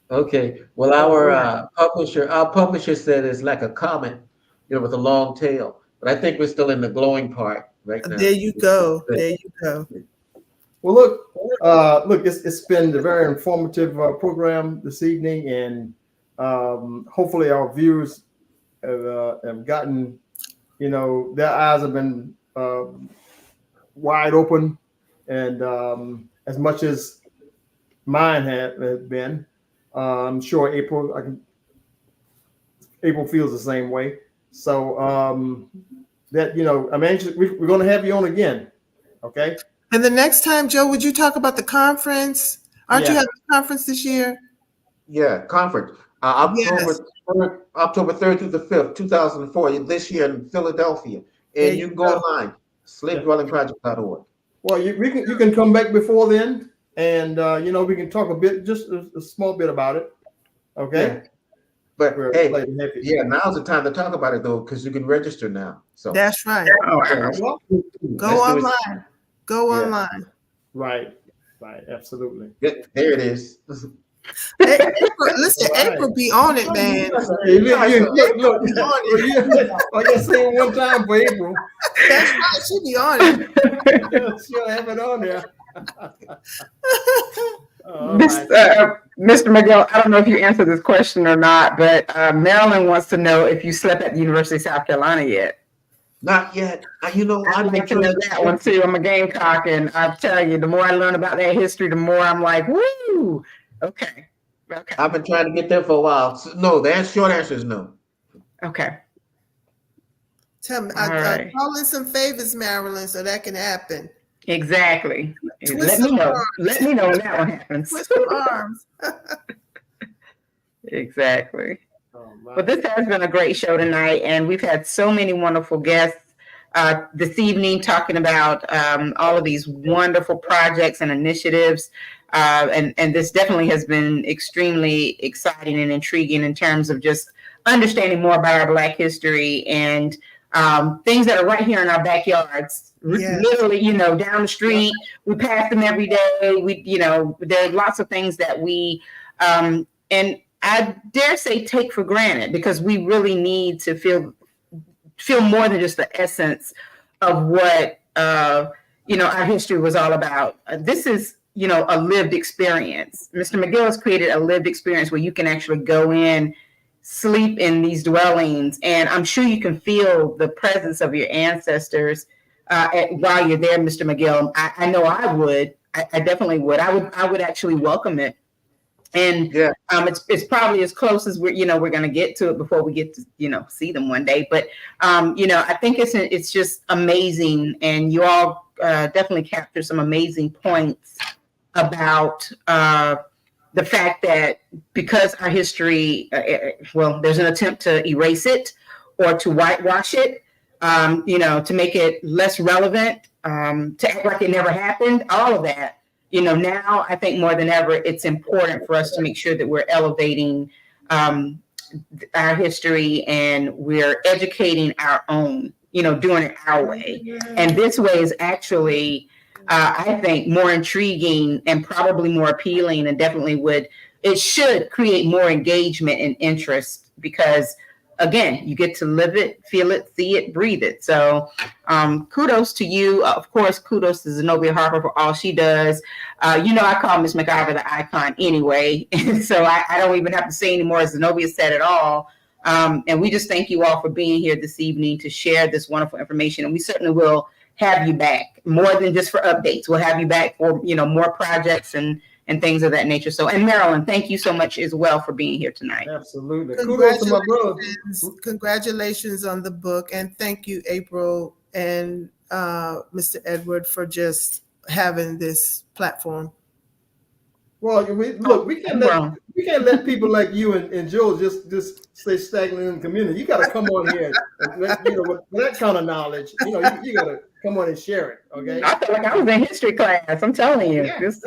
Okay. Well, our publisher said it's like a comet, with a long tail. But I think we're still in the glowing part right now. There you go. Well, look, it's been a very informative program this evening, and hopefully our viewers have gotten, their eyes have been wide open, and as much as mine have been. I'm sure April feels the same way. So that I'm anxious. We're going to have you on again, okay? And the next time, Joe, would you talk about the conference? Aren't you having a conference this year? Yeah, conference. October 3rd through the 5th, 2004, this year in Philadelphia. And you can go online, slavedwellingproject.org. Well, you can come back before then. And we can talk a bit, just a small bit about it, okay? Yeah. But now's the time to talk about it, though, because you can register now. So that's right. Go online. Go online. Right, absolutely. There it is. Hey, April be on it, man. Like I said one time for April. That's right, she be on it. She'll have it on there. Mr. McGill, I don't know if you answered this question or not, but Marilyn wants to know if you slept at the University of South Carolina yet. Not yet. I'd like to know that one too. I'm a Gamecock, and I'm telling you, the more I learn about that history, the more I'm like, woo. Okay. I've been trying to get there for a while. So, no, the short answer is no. Okay. Tell me, I call in some favors, Marilyn, so that can happen. Exactly. Let me know when that one happens. Twist some arms. Exactly. But this has been a great show tonight, and we've had so many wonderful guests this evening talking about all of these wonderful projects and initiatives. And this definitely has been extremely exciting and intriguing in terms of just understanding more about our Black history and things that are right here in our backyards. Yes. Literally, down the street, we pass them every day. There are lots of things that we, and I dare say take for granted, because we really need to feel more than just the essence of what, our history was all about. This is, a lived experience. Mr. McGill has created a lived experience where you can actually go in, sleep in these dwellings, and I'm sure you can feel the presence of your ancestors while you're there, Mr. McGill. I know I would. I definitely would. I would actually welcome it And Yeah. it's probably as close as we're going to get to it before we get to, see them one day. But, I think it's just amazing. And you all definitely captured some amazing points about the fact that because our history, there's an attempt to erase it or to whitewash it, to make it less relevant, to act like it never happened, all of that. Now I think more than ever, it's important for us to make sure that we're elevating our history and we're educating our own, doing it our way. And this way is actually, I think, more intriguing and probably more appealing, and definitely it should create more engagement and interest because, again, you get to live it, feel it, see it, breathe it. So kudos to you. Of course, kudos to Zenobia Harper for all she does. I call Miss McIver the icon anyway. So I don't even have to say anymore, as Zenobia said it all. And we just thank you all for being here this evening to share this wonderful information. And we certainly will have you back, more than just for updates. We'll have you back for, more projects and things of that nature. So, and Marilyn, thank you so much as well for being here tonight. Absolutely. Kudos to my brother. Congratulations on the book. And thank you, April and Mr. Edward, for just having this platform. Well, we can't let people like you and Joe just stay stagnant in the community. You got to come on here and with that kind of knowledge. You got to come on and share it. Okay. I feel like I was in history class. I'm telling you. That's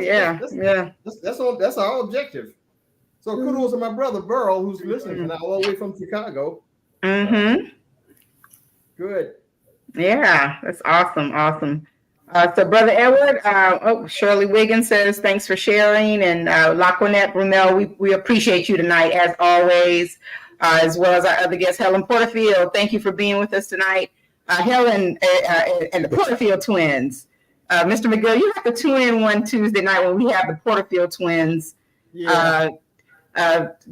our objective. So kudos to my brother Burl, who's listening now all the way from Chicago. Mm-hmm. Good. Yeah, that's awesome. So Brother Edward, Shirley Wiggins says, thanks for sharing. And LaQuinette Brunel, we appreciate you tonight, as always, as well as our other guest, Helen Porterfield. Thank you for being with us tonight. Helen and the Porterfield twins. Mr. McGill, you have to tune in one Tuesday night when we have the Porterfield twins. Yeah.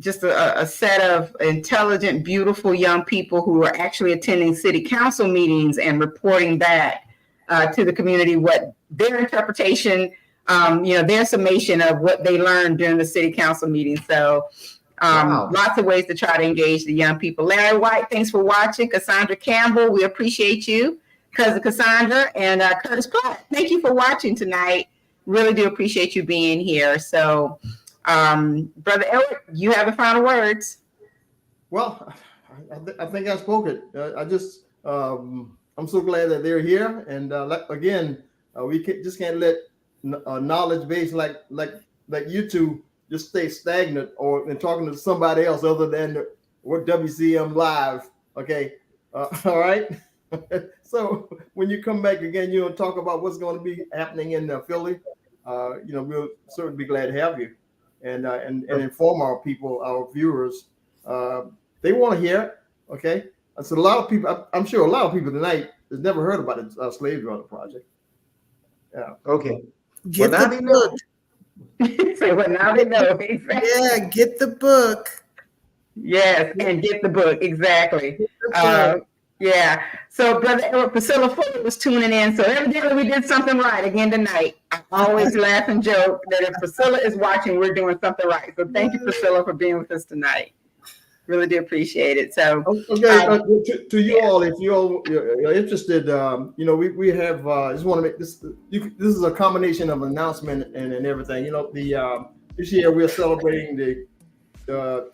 Just a set of intelligent, beautiful young people who are actually attending city council meetings and reporting back to the community what their interpretation, their summation of what they learned during the city council meeting. So lots of ways to try to engage the young people. Larry White, thanks for watching. Cassandra Campbell, we appreciate you. Cousin Cassandra and Curtis Platt, thank you for watching tonight. Really do appreciate you being here. So, Brother Edward, you have the final words. Well, I think I spoke it. I'm so glad that they're here. And again, we just can't let knowledge base like you two just stay stagnant and talking to somebody else other than what WCM Live. Okay. All right. So when you come back again, talk about what's going to be happening in Philly. We'll certainly be glad to have you and inform our people, our viewers. They want to hear it. Okay. So a lot of people, I'm sure a lot of people tonight has never heard about the Slave Dweller Project. Yeah. Okay. Get the book. So now they know. Exactly. Yeah, get the book. Yes, and get the book. Exactly. Yeah. So Brother Edward, Priscilla Fuller was tuning in. So evidently we did something right again tonight. I always laugh and joke that if Priscilla is watching, we're doing something right. So thank you, Priscilla, for being with us tonight. Really do appreciate it. So to you all, if you're interested, we have just want to make this. This is a combination of announcement and everything. This year we're celebrating the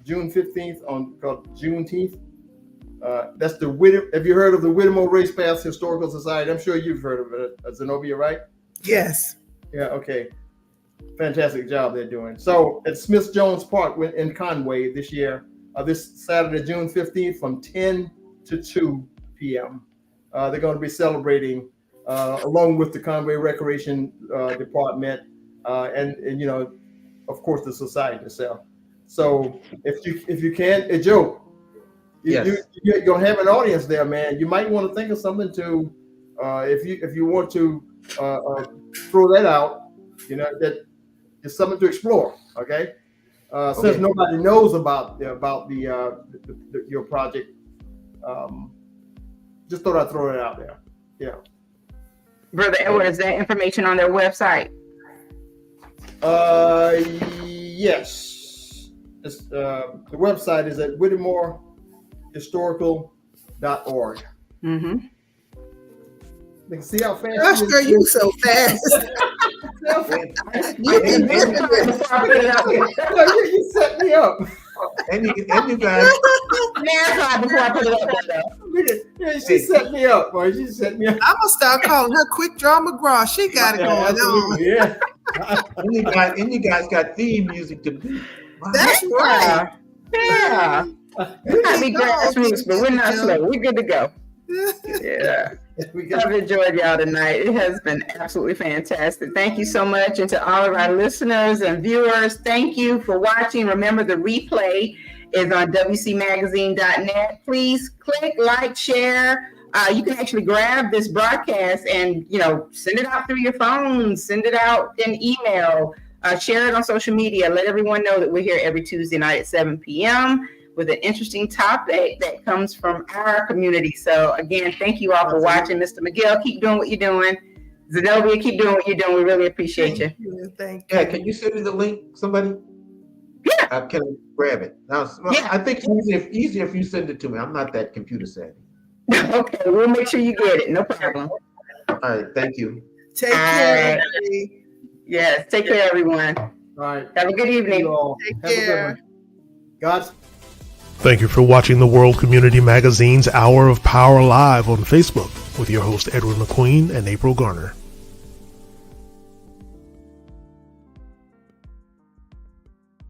June 15th called Juneteenth. That's have you heard of the Whittemore Race Path Historical Society? I'm sure you've heard of it, Zenobia, right? Yes. Yeah. Okay. Fantastic job they're doing. So at Smith Jones Park in Conway this year. This Saturday, June 15th, from 10 to 2 p.m. They're going to be celebrating along with the Conway Recreation Department and of course, the society itself. So if you can, Joe, you're going to have an audience there, man. You might want to think of something to if you want to throw that out. That is something to explore. Okay. Since nobody knows about your project, just thought I'd throw it out there. Yeah. Brother Edward, is that information on their website? Yes. the website is at whittemorehistorical.org. Mm-hmm. You can see how fast Oscar, you so fast. you set me up. And you guys, Before I put it up there. Yeah, she set me up, boy. She set me up. I'm gonna start calling her Quick Draw McGraw. She got it going on. Yeah. and you guys got theme music to beat. Wow. That's right. Yeah. We might be grassroots, but we're not slow. We're good to go. Yeah. I've enjoyed y'all tonight. It has been absolutely fantastic. Thank you so much. And to all of our listeners and viewers, thank you for watching. Remember, the replay is on wcmagazine.net. Please click, like, share. You can actually grab this broadcast and, send it out through your phone, send it out in email, share it on social media. Let everyone know that we're here every Tuesday night at 7 p.m. with an interesting topic that comes from our community. So again, thank you all for watching. Mr. McGill, keep doing what you're doing. Zenobia, keep doing what you're doing. We really appreciate you. Thank you. Yeah, can you send me the link, somebody? Yeah. Can I grab it? Now, Yeah. I think it's easier if you send it to me. I'm not that computer savvy. Okay, we'll make sure you get it. No problem. All right, thank you. Take care. All right. Yes, take care, everyone. All right. Have a good evening. Take Have a good care. one. God's Thank you for watching the World Community Magazine's Hour of Power Live on Facebook with your host Edward McQueen and April Garner.